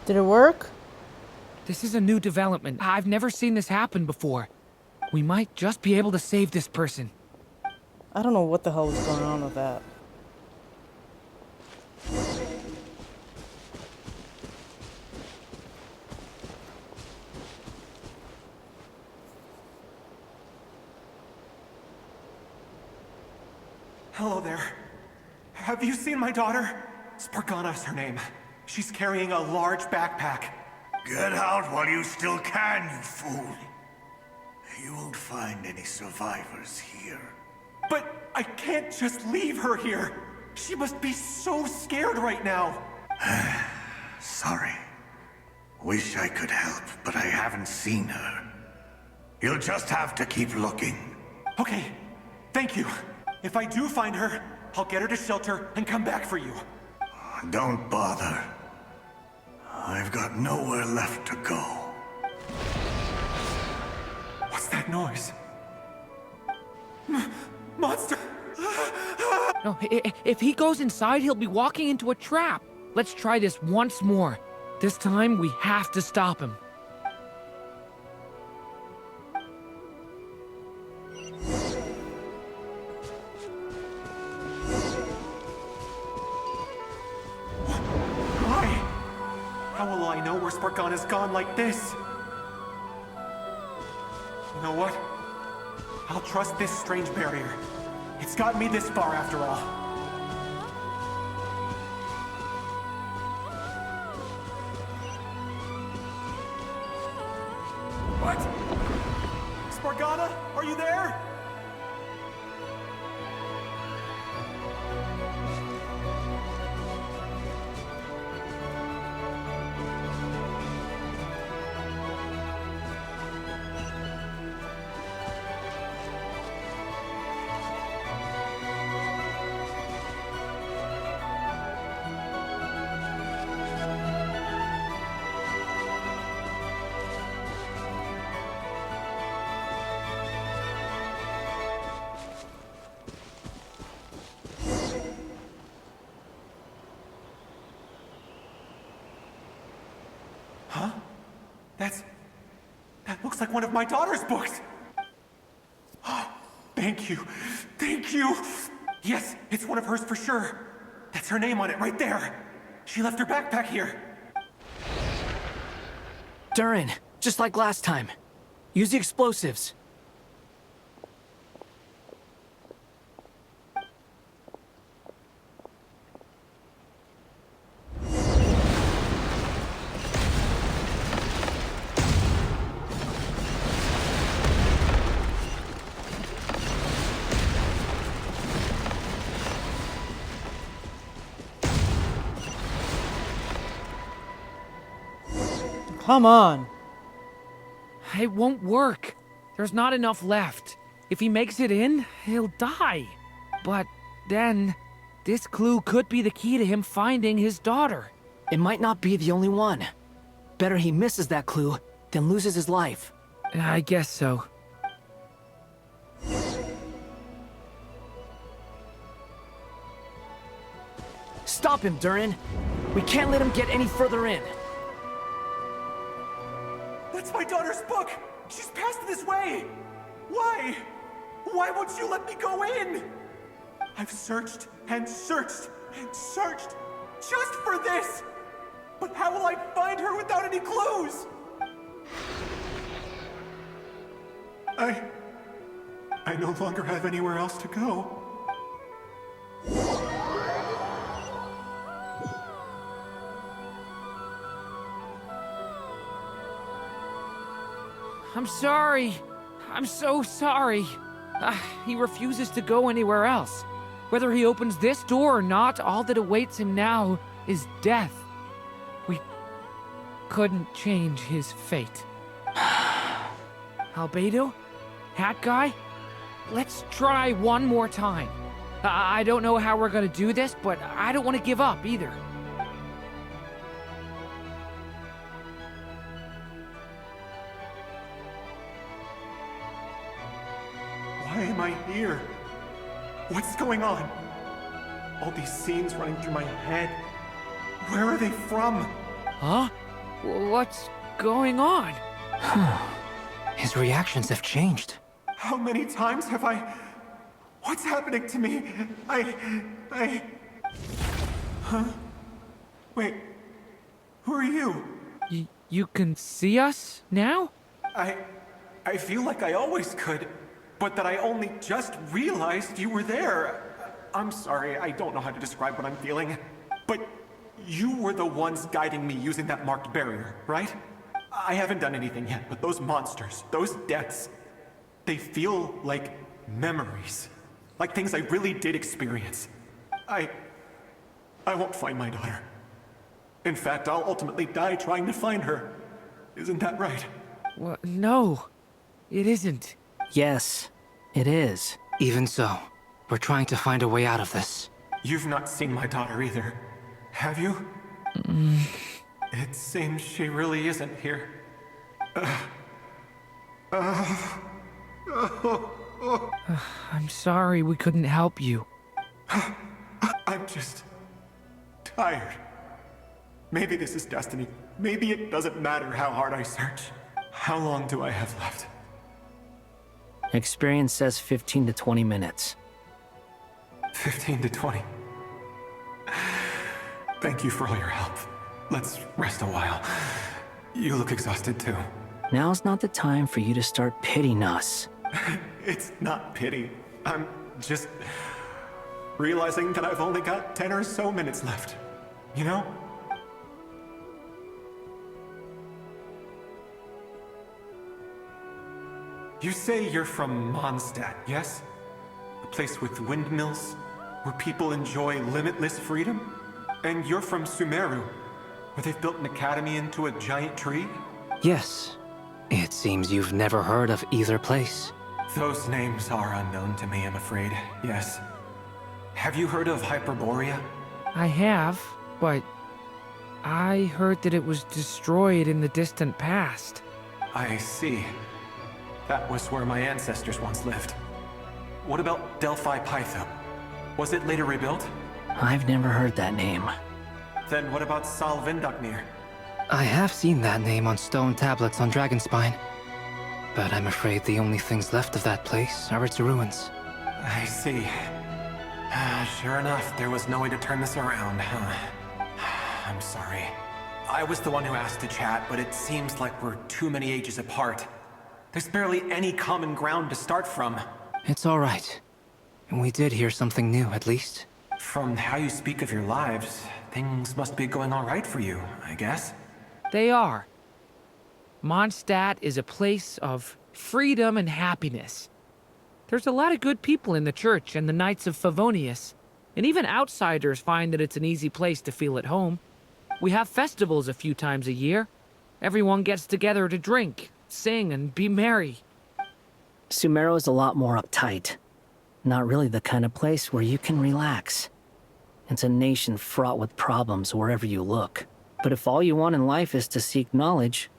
S1: Did it work?
S7: This is a new development. I've never seen this happen before. We might just be able to save this person.
S1: I don't know what the hell was going on with that.
S12: Hello there. Have you seen my daughter? Spargana's her name. She's carrying a large backpack.
S14: Get out while you still can, you fool. You won't find any survivors here.
S12: But I can't just leave her here. She must be so scared right now.
S14: Sorry. Wish I could help, but I haven't seen her. You'll just have to keep looking.
S12: Okay, thank you. If I do find her, I'll get her to shelter and come back for you.
S14: Don't bother. I've got nowhere left to go.
S12: What's that noise? Monster!
S7: No, if he goes inside, he'll be walking into a trap. Let's try this once more. This time, we have to stop him.
S12: How will I know where Spargana's gone like this? You know what? I'll trust this strange barrier. It's gotten me this far after all. What? Spargana, are you there? Huh? That looks like one of my daughter's books! Thank you. Thank you! Yes, it's one of hers for sure. That's her name on it right there. She left her backpack here.
S8: Durin, just like last time. Use the explosives.
S1: Come on.
S7: It won't work. There's not enough left. If he makes it in, he'll die. But then, this clue could be the key to him finding his daughter.
S8: It might not be the only one. Better he misses that clue than loses his life.
S7: I guess so.
S8: Stop him, Durin. We can't let him get any further in.
S12: That's my daughter's book! She's passed this way! Why? Why won't you let me go in? I've searched and searched and searched just for this! But how will I find her without any clues? I no longer have anywhere else to go.
S7: I'm sorry. I'm so sorry. He refuses to go anywhere else. Whether he opens this door or not, all that awaits him now is death. We couldn't change his fate. Albedo? Hat Guy? Let's try one more time. I don't know how we're gonna do this, but I don't want to give up either.
S12: Why am I here? What's going on? All these scenes running through my head. Where are they from?
S7: Huh? What's going on?
S9: His reactions have changed.
S12: How many times have I... What's happening to me? Huh? Wait. Who are you?
S7: You can see us now?
S12: I feel like I always could, but that I only just realized you were there. I'm sorry, I don't know how to describe what I'm feeling. But you were the ones guiding me using that marked barrier, right? I haven't done anything yet, but those monsters, those deaths, they feel like memories. Like things I really did experience. I won't find my daughter. In fact, I'll ultimately die trying to find her. Isn't that right?
S7: Well, no, it isn't.
S8: Yes, it is.
S9: Even so, we're trying to find a way out of this.
S12: You've not seen my daughter either, have you? It seems she really isn't here.
S7: I'm sorry we couldn't help you.
S12: I'm just... tired. Maybe this is destiny. Maybe it doesn't matter how hard I search. How long do I have left?
S8: Experience says 15 to 20 minutes.
S12: 15 to 20. Thank you for all your help. Let's rest a while. You look exhausted too.
S8: Now's not the time for you to start pitying us.
S12: It's not pity. I'm just realizing that I've only got 10 or so minutes left. You know? You say you're from Mondstadt, yes? A place with windmills, where people enjoy limitless freedom? And you're from Sumeru, where they've built an academy into a giant tree?
S9: Yes. It seems you've never heard of either place.
S12: Those names are unknown to me, I'm afraid, yes. Have you heard of Hyperborea?
S7: I have, but I heard that it was destroyed in the distant past.
S12: I see. That was where my ancestors once lived. What about Delphi Pytho? Was it later rebuilt?
S8: I've never heard that name.
S12: Then what about Sal Vindaknir?
S9: I have seen that name on stone tablets on Dragonspine. But I'm afraid the only things left of that place are its ruins.
S12: I see. Sure enough, there was no way to turn this around, huh? I'm sorry. I was the one who asked to chat, but it seems like we're too many ages apart. There's barely any common ground to start from.
S9: It's all right. We did hear something new, at least.
S12: From how you speak of your lives, things must be going all right for you, I guess.
S7: They are. Mondstadt is a place of freedom and happiness. There's a lot of good people in the church and the Knights of Favonius, and even outsiders find that it's an easy place to feel at home. We have festivals a few times a year. Everyone gets together to drink, sing, and be merry.
S8: Sumeru is a lot more uptight. Not really the kind of place where you can relax. It's a nation fraught with problems wherever you look. But if all you want in life is to seek knowledge,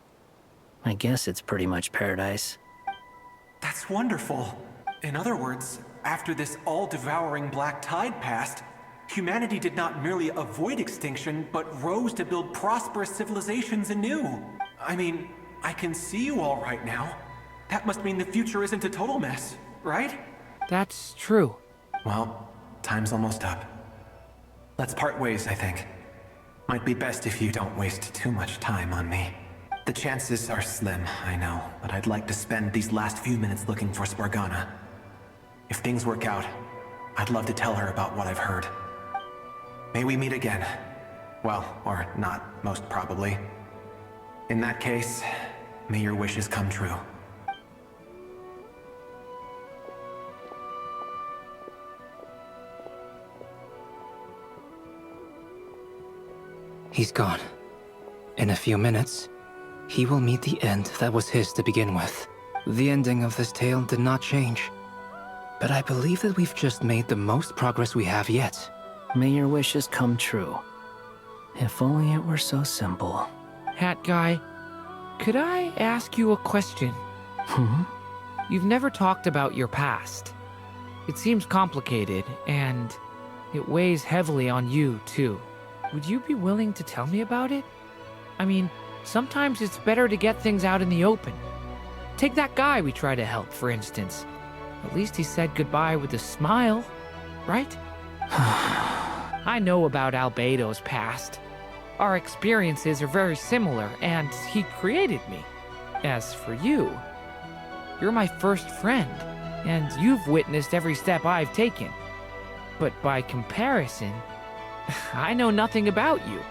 S8: I guess it's pretty much paradise.
S12: That's wonderful. In other words, after this all-devouring black tide passed, humanity did not merely avoid extinction, but rose to build prosperous civilizations anew. I mean, I can see you all right now. That must mean the future isn't a total mess, right?
S7: That's true.
S12: Well, time's almost up. Let's part ways, I think. Might be best if you don't waste too much time on me.
S15: The chances are slim, I know, but I'd like to spend these last few minutes looking for Spargana. If things work out, I'd love to tell her about what I've heard. May we meet again. Well, or not, most probably. In that case, may your wishes come true.
S9: He's gone. In a few minutes, he will meet the end that was his to begin with. The ending of this tale did not change. But I believe that we've just made the most progress we have yet.
S8: May your wishes come true. If only it were so simple.
S7: Hat guy, could I ask you a question? You've never talked about your past. It seems complicated, and it weighs heavily on you, too. Would you be willing to tell me about it? I mean, sometimes it's better to get things out in the open. Take that guy we try to help, for instance. At least he said goodbye with a smile, right? I know about Albedo's past. Our experiences are very similar, and he created me. As for you, you're my first friend, and you've witnessed every step I've taken. But by comparison, I know nothing about you.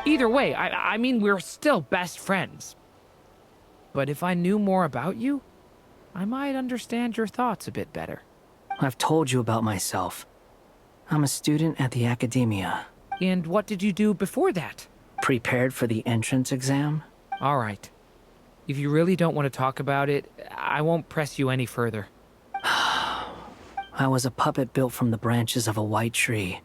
S7: Either way, I mean, we're still best friends. But if I knew more about you, I might understand your thoughts a bit better.
S8: I've told you about myself. I'm a student at the academia.
S7: And what did you do before that?
S8: Prepared for the entrance exam?
S7: All right. If you really don't want to talk about it, I won't press you any further.
S8: I was a puppet built from the branches of a white tree,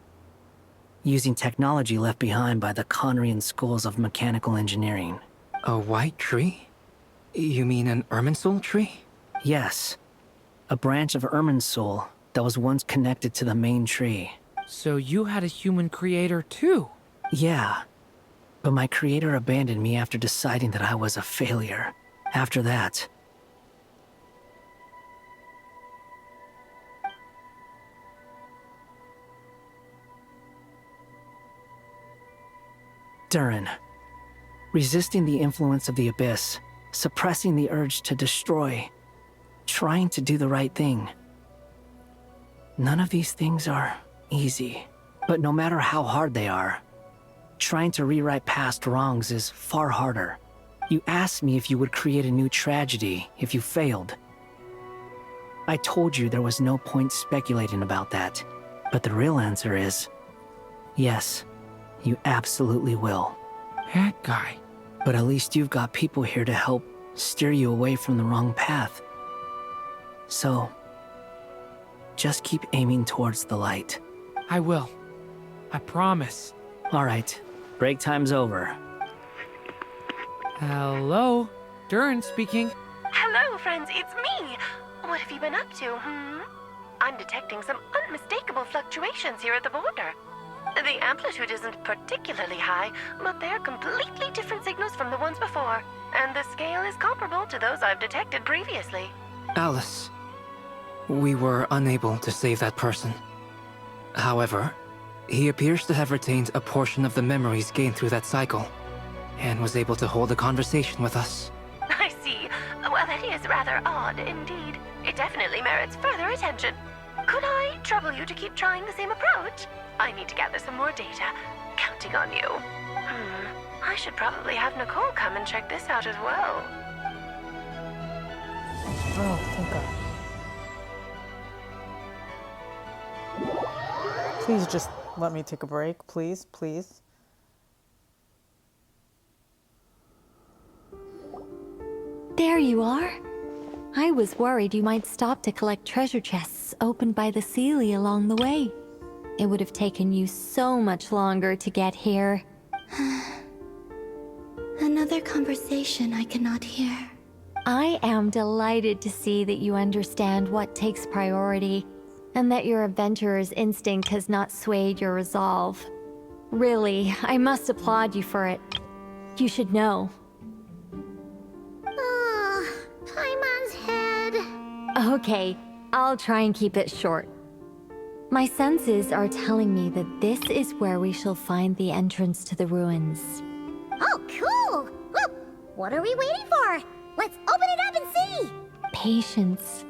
S8: using technology left behind by the Conrian schools of mechanical engineering.
S9: A white tree? You mean an Irminsul tree?
S8: Yes. A branch of Irminsul that was once connected to the main tree.
S7: So you had a human creator too?
S8: Yeah. But my creator abandoned me after deciding that I was a failure. After that, Durin. Resisting the influence of the Abyss, suppressing the urge to destroy, trying to do the right thing. None of these things are easy, but no matter how hard they are, trying to rewrite past wrongs is far harder. You asked me if you would create a new tragedy if you failed. I told you there was no point speculating about that, but the real answer is, yes, you absolutely will.
S7: That guy.
S8: But at least you've got people here to help steer you away from the wrong path. So, just keep aiming towards the light.
S7: I will. I promise.
S8: All right. Break time's over.
S7: Hello? Durin speaking.
S16: Hello, friends, it's me. What have you been up to, I'm detecting some unmistakable fluctuations here at the border. The amplitude isn't particularly high, but they're completely different signals from the ones before, and the scale is comparable to those I've detected previously.
S9: Alice, we were unable to save that person. However, he appears to have retained a portion of the memories gained through that cycle, and was able to hold a conversation with us.
S16: I see. Well, that is rather odd indeed. It definitely merits further attention. Could I trouble you to keep trying the same approach? I need to gather some more data. Counting on you. I should probably have Nicole come and check this out as well.
S1: Oh, thank God. Please just let me take a break, please, please.
S2: There you are. I was worried you might stop to collect treasure chests opened by the Seelie along the way. It would have taken you so much longer to get here.
S5: Another conversation I cannot hear.
S2: I am delighted to see that you understand what takes priority, and that your adventurer's instinct has not swayed your resolve. Really, I must applaud you for it. You should know.
S4: Paimon's head.
S2: Okay, I'll try and keep it short. My senses are telling me that this is where we shall find the entrance to the ruins.
S4: Oh, cool! What are we waiting for? Let's open it up and see!
S2: Patience.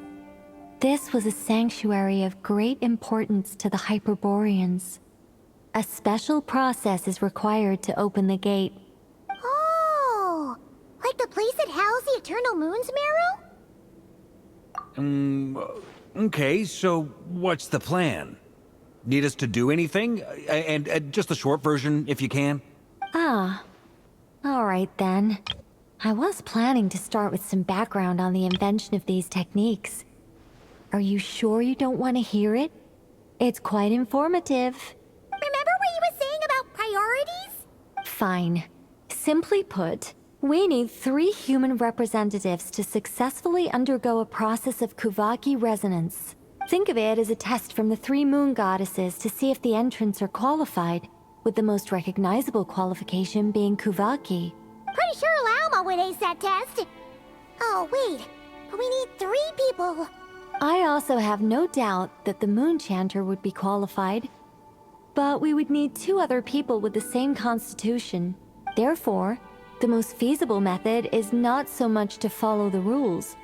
S2: This was a sanctuary of great importance to the Hyperboreans. A special process is required to open the gate.
S4: Oh! Like the place that housed the Eternal Moon's marrow?
S6: Okay, so what's the plan? Need us to do anything? And just the short version, if you can.
S2: Ah. Alright then. I was planning to start with some background on the invention of these techniques. Are you sure you don't want to hear it? It's quite informative.
S4: Remember what you were saying about priorities?
S2: Fine. Simply put, we need 3 human representatives to successfully undergo a process of Kuvaki resonance. Think of it as a test from the 3 moon goddesses to see if the entrants are qualified, with the most recognizable qualification being Kuvaki.
S4: Pretty sure Lauma would ace that test. Oh, wait. But we need 3 people.
S2: I also have no doubt that the Moon Chanter would be qualified. But we would need 2 other people with the same constitution. Therefore, the most feasible method is not so much to follow the rules,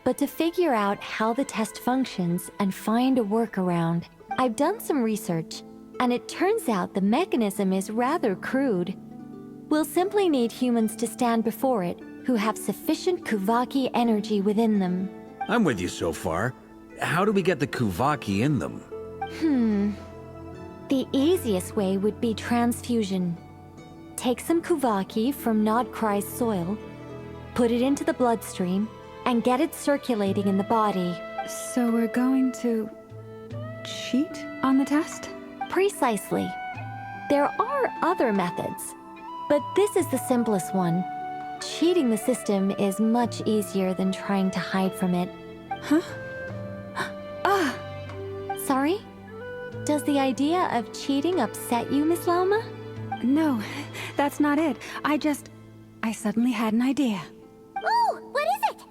S2: but to figure out how the test functions and find a workaround. I've done some research, and it turns out the mechanism is rather crude. We'll simply need humans to stand before it who have sufficient Kuvaki energy within them.
S6: I'm with you so far. How do we get the Kuvaki in them?
S2: The easiest way would be transfusion. Take some Kuvaki from Nodkrai's soil, put it into the bloodstream, and get it circulating in the body.
S3: So we're going to cheat on the test?
S2: Precisely. There are other methods, but this is the simplest one. Cheating the system is much easier than trying to hide from it.
S3: Huh? Ah!
S2: Sorry? Does the idea of cheating upset you, Miss Lauma?
S3: No, that's not it. I suddenly had an idea.
S4: Ooh, what is it?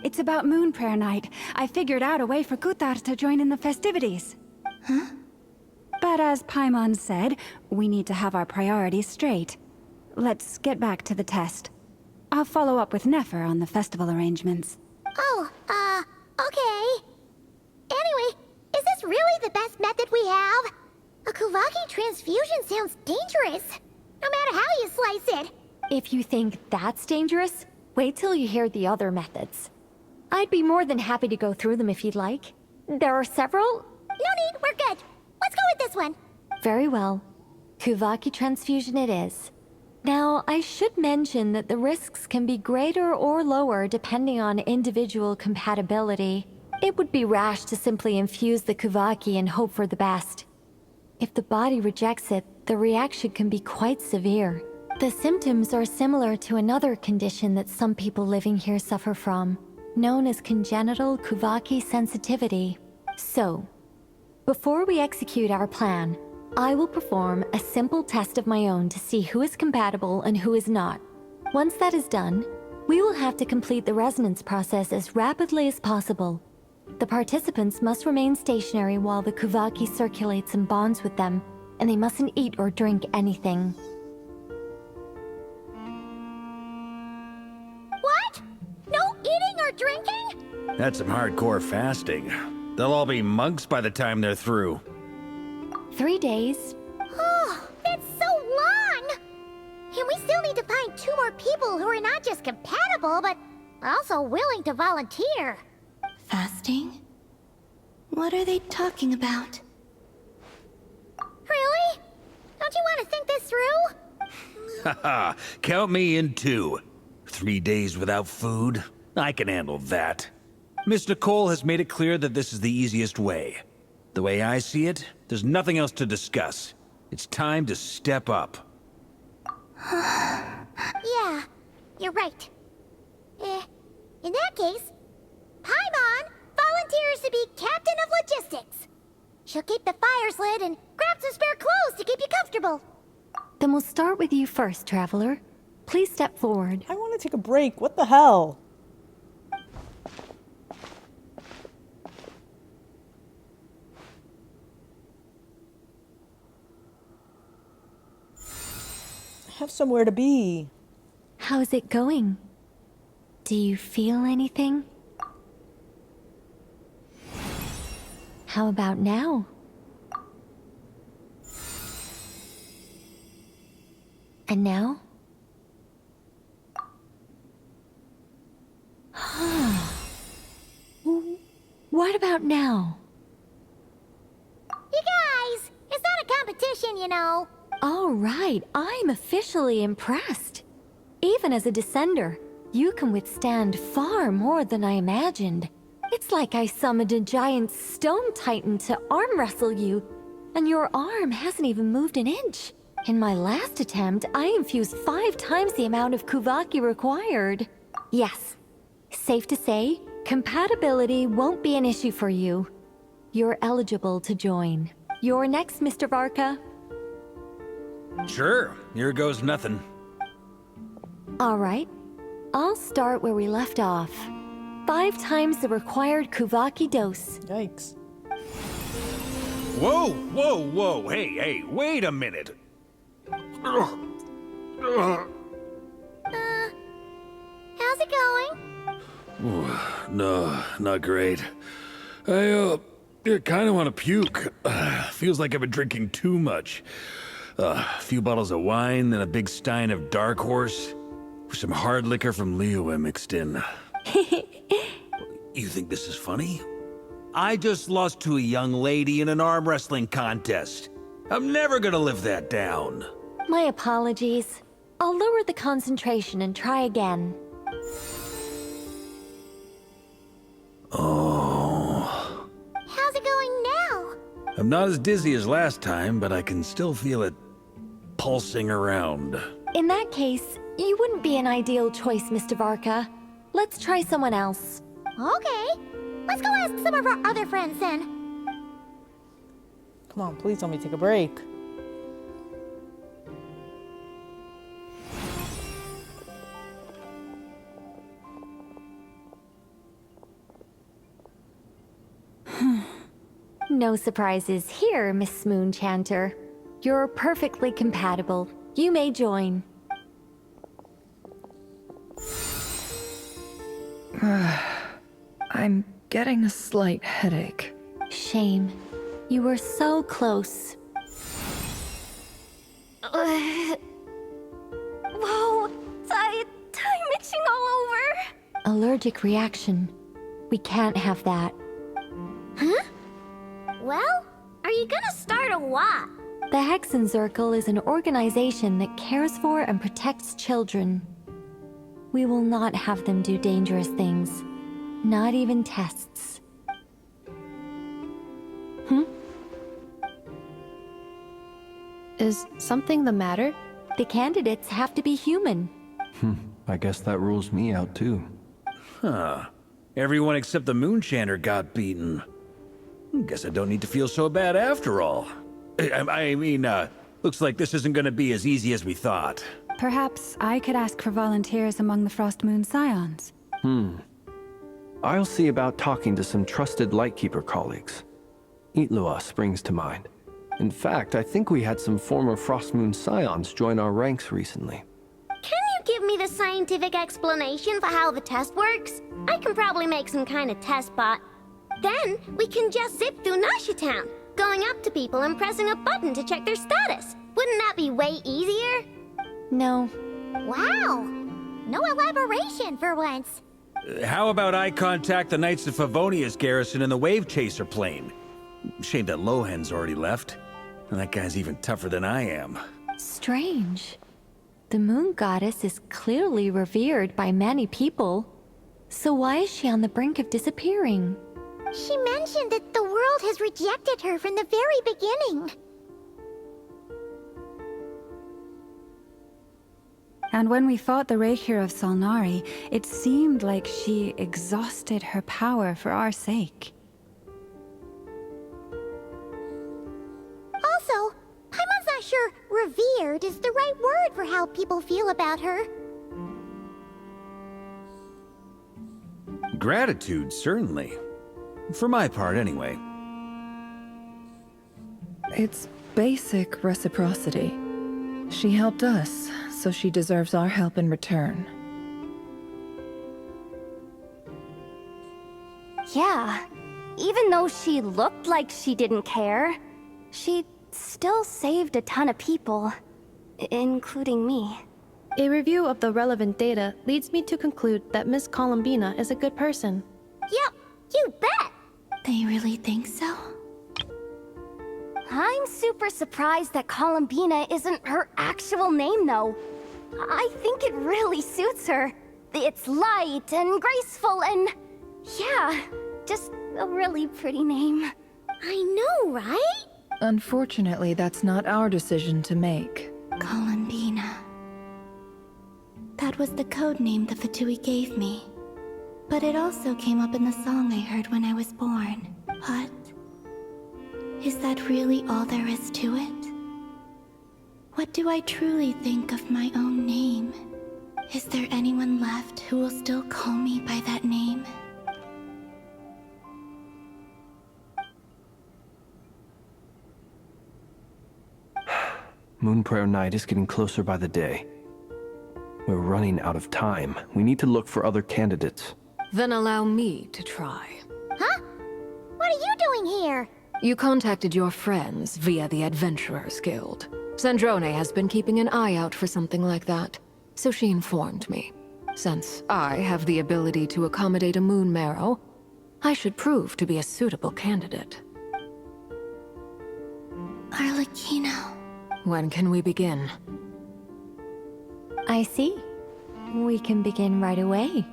S3: It's about Moon Prayer Night. I figured out a way for Kutar to join in the festivities.
S5: Huh?
S3: But as Paimon said, we need to have our priorities straight. Let's get back to the test. I'll follow up with Nefer on the festival arrangements.
S4: Oh, okay. Anyway, is this really the best method we have? A Kuvaki transfusion sounds dangerous, no matter how you slice it.
S2: If you think that's dangerous, wait till you hear the other methods. I'd be more than happy to go through them if you'd like. There are several.
S4: No need, we're good. Let's go with this one.
S2: Very well. Kuvaki transfusion it is. Now, I should mention that the risks can be greater or lower depending on individual compatibility. It would be rash to simply infuse the Kuvaki and hope for the best. If the body rejects it, the reaction can be quite severe. The symptoms are similar to another condition that some people living here suffer from, known as congenital Kuvaki sensitivity. So, before we execute our plan, I will perform a simple test of my own to see who is compatible and who is not. Once that is done, we will have to complete the resonance process as rapidly as possible. The participants must remain stationary while the Kuvaki circulates and bonds with them, and they mustn't eat or drink anything.
S4: What? No eating or drinking?
S6: That's some hardcore fasting. They'll all be monks by the time they're through.
S2: 3 days.
S4: Oh, that's so long! And we still need to find 2 more people who are not just compatible, but also willing to volunteer.
S5: Fasting? What are they talking about?
S4: Really? Don't you want to think this through?
S6: Haha, count me in too. 3 days without food? I can handle that. Miss Nicole has made it clear that this is the easiest way. The way I see it, there's nothing else to discuss. It's time to step up.
S4: Yeah, you're right. In that case, Paimon volunteers to be Captain of Logistics. She'll keep the fires lit and grab some spare clothes to keep you comfortable.
S2: Then we'll start with you first, Traveler. Please step forward.
S1: I want to take a break. What the hell? I have somewhere to be.
S2: How's it going? Do you feel anything? How about now? And now? What about now?
S4: You guys, it's not a competition, you know.
S2: All right, I'm officially impressed. Even as a descender, you can withstand far more than I imagined. It's like I summoned a giant stone titan to arm wrestle you, and your arm hasn't even moved an inch. In my last attempt, I infused 5 times the amount of Kuvaki required. Yes, safe to say, compatibility won't be an issue for you. You're eligible to join. You're next, Mr. Varka.
S6: Sure, here goes nothing.
S2: All right, I'll start where we left off. 5 times the required Kuvaki dose.
S1: Yikes.
S6: Whoa, whoa, whoa, hey, wait a minute.
S4: How's it going?
S6: No, not great. I kind of want to puke. Feels like I've been drinking too much. A few bottles of wine, then a big stein of Dark Horse, with some hard liquor from Liyue mixed in. You think this is funny? I just lost to a young lady in an arm wrestling contest. I'm never gonna live that down.
S2: My apologies. I'll lower the concentration and try again.
S6: Oh.
S4: How's it going now?
S6: I'm not as dizzy as last time, but I can still feel it pulsing around.
S2: In that case, you wouldn't be an ideal choice, Mr. Varka. Let's try someone else.
S4: Okay. Let's go ask some of our other friends then.
S1: Come on, please let me take a break.
S2: No surprises here, Miss Moonchanter. You're perfectly compatible. You may join.
S10: I'm getting a slight headache.
S2: Shame. You were so close.
S11: Whoa! I'm itching all over!
S2: Allergic reaction. We can't have that.
S4: Huh? Well, are you gonna start a what?
S2: The Hexenzirkel is an organization that cares for and protects children. We will not have them do dangerous things. Not even tests.
S10: Is something the matter?
S2: The candidates have to be human.
S17: I guess that rules me out too.
S6: Huh. Everyone except the Moonchanter got beaten. Guess I don't need to feel so bad after all. I mean, looks like this isn't gonna be as easy as we thought.
S3: Perhaps I could ask for volunteers among the Frost Moon Scions.
S17: I'll see about talking to some trusted Lightkeeper colleagues. Itlua springs to mind. In fact, I think we had some former Frost Moon Scions join our ranks recently.
S4: Can you give me the scientific explanation for how the test works? I can probably make some kind of test bot. Then we can just zip through Nasha Town, going up to people and pressing a button to check their status. Wouldn't that be way easier?
S2: No.
S4: Wow! No elaboration for once.
S6: How about I contact the Knights of Favonia's garrison in the Wave Chaser plane? Shame that Lohan's already left. And that guy's even tougher than I am.
S2: Strange. The moon goddess is clearly revered by many people. So why is she on the brink of disappearing?
S4: She mentioned that the world has rejected her from the very beginning.
S3: And when we fought the Reikir of Solnari, it seemed like she exhausted her power for our sake.
S4: Also, Paimon's not sure revered is the right word for how people feel about her.
S6: Gratitude, certainly. For my part, anyway.
S10: It's basic reciprocity. She helped us,
S18: so she deserves our help in return.
S19: Yeah. Even though she looked like she didn't care, she still saved a ton of people, including me.
S20: A review of the relevant data leads me to conclude that Miss Columbina is a good person.
S4: Yep, you bet!
S5: They really think so?
S19: I'm super surprised that Columbina isn't her actual name, though. I think it really suits her. It's light and graceful and... yeah, just a really pretty name.
S4: I know, right?
S18: Unfortunately, that's not our decision to make.
S5: Columbina. That was the code name the Fatui gave me. But it also came up in the song I heard when I was born. But... is that really all there is to it? What do I truly think of my own name? Is there anyone left who will still call me by that name?
S17: Moon Prayer Night is getting closer by the day. We're running out of time. We need to look for other candidates.
S10: Then allow me to try.
S4: Huh? What are you doing here?
S10: You contacted your friends via the Adventurers Guild. Sandrone has been keeping an eye out for something like that, so she informed me. Since I have the ability to accommodate a moon marrow, I should prove to be a suitable candidate.
S5: Arlecchino.
S10: When can we begin?
S2: I see. We can begin right away.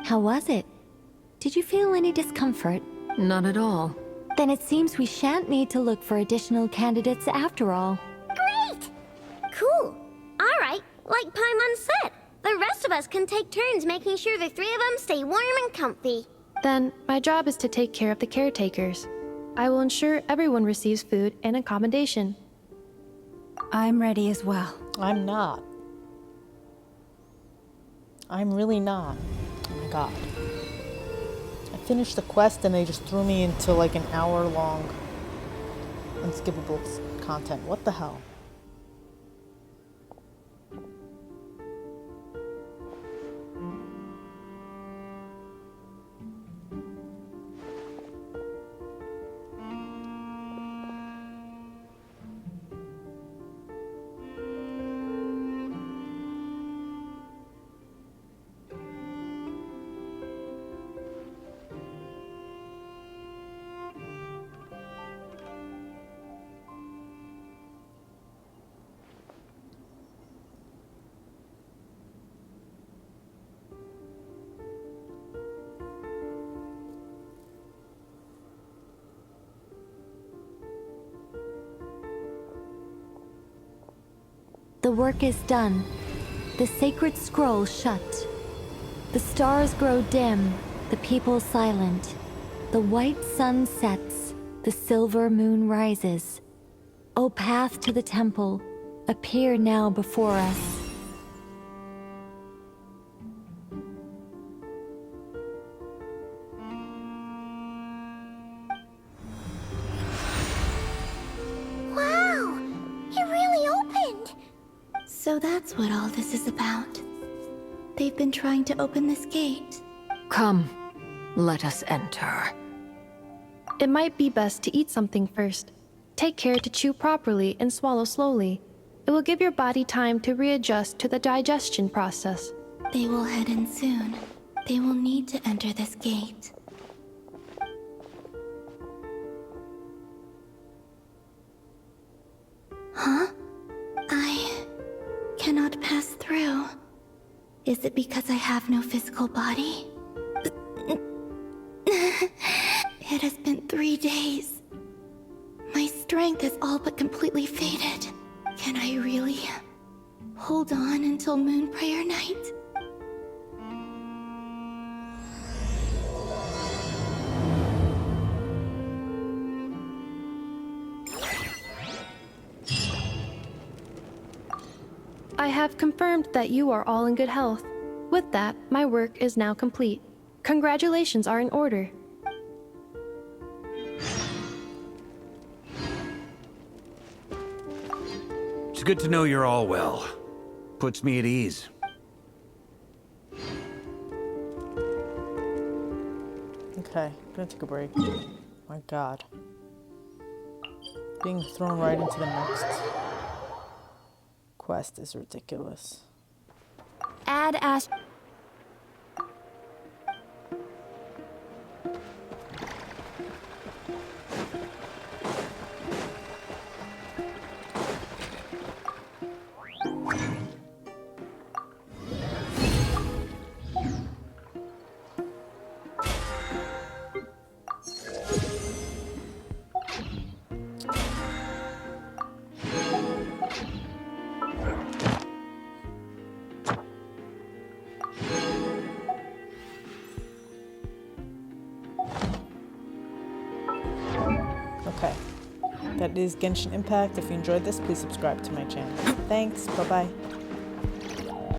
S2: How was it? Did you feel any discomfort?
S10: Not at all.
S2: Then it seems we shan't need to look for additional candidates after all.
S4: Great! Cool. Alright, like Paimon said, the rest of us can take turns making sure the three of them stay warm and comfy.
S20: Then, my job is to take care of the caretakers. I will ensure everyone receives food and accommodation.
S3: I'm ready as well.
S1: I'm not. I'm really not. Oh my god. I finished the quest and they just threw me into like an hour-long unskippable content. What the hell?
S2: The work is done. The sacred scroll shut. The stars grow dim, the people silent. The white sun sets, the silver moon rises. O path to the temple, appear now before us.
S4: Wow! It really opened!
S5: So that's what all this is about. They've been trying to open this gate.
S10: Come, let us enter.
S20: It might be best to eat something first. Take care to chew properly and swallow slowly. It will give your body time to readjust to the digestion process.
S5: They will head in soon. They will need to enter this gate. Huh? I cannot pass through. Is it because I have no physical body? It has been 3 days. My strength is all but completely faded. Can I really hold on until Moon Prayer Night?
S20: I have confirmed that you are all in good health. With that, my work is now complete. Congratulations are in order.
S6: good to know you're all well. Puts me at ease.
S1: Okay, gonna take a break. My god. Being thrown right into the next quest is ridiculous.
S20: Add Ash.
S1: Okay. That is Genshin Impact. If you enjoyed this, please subscribe to my channel. Thanks. Bye-bye.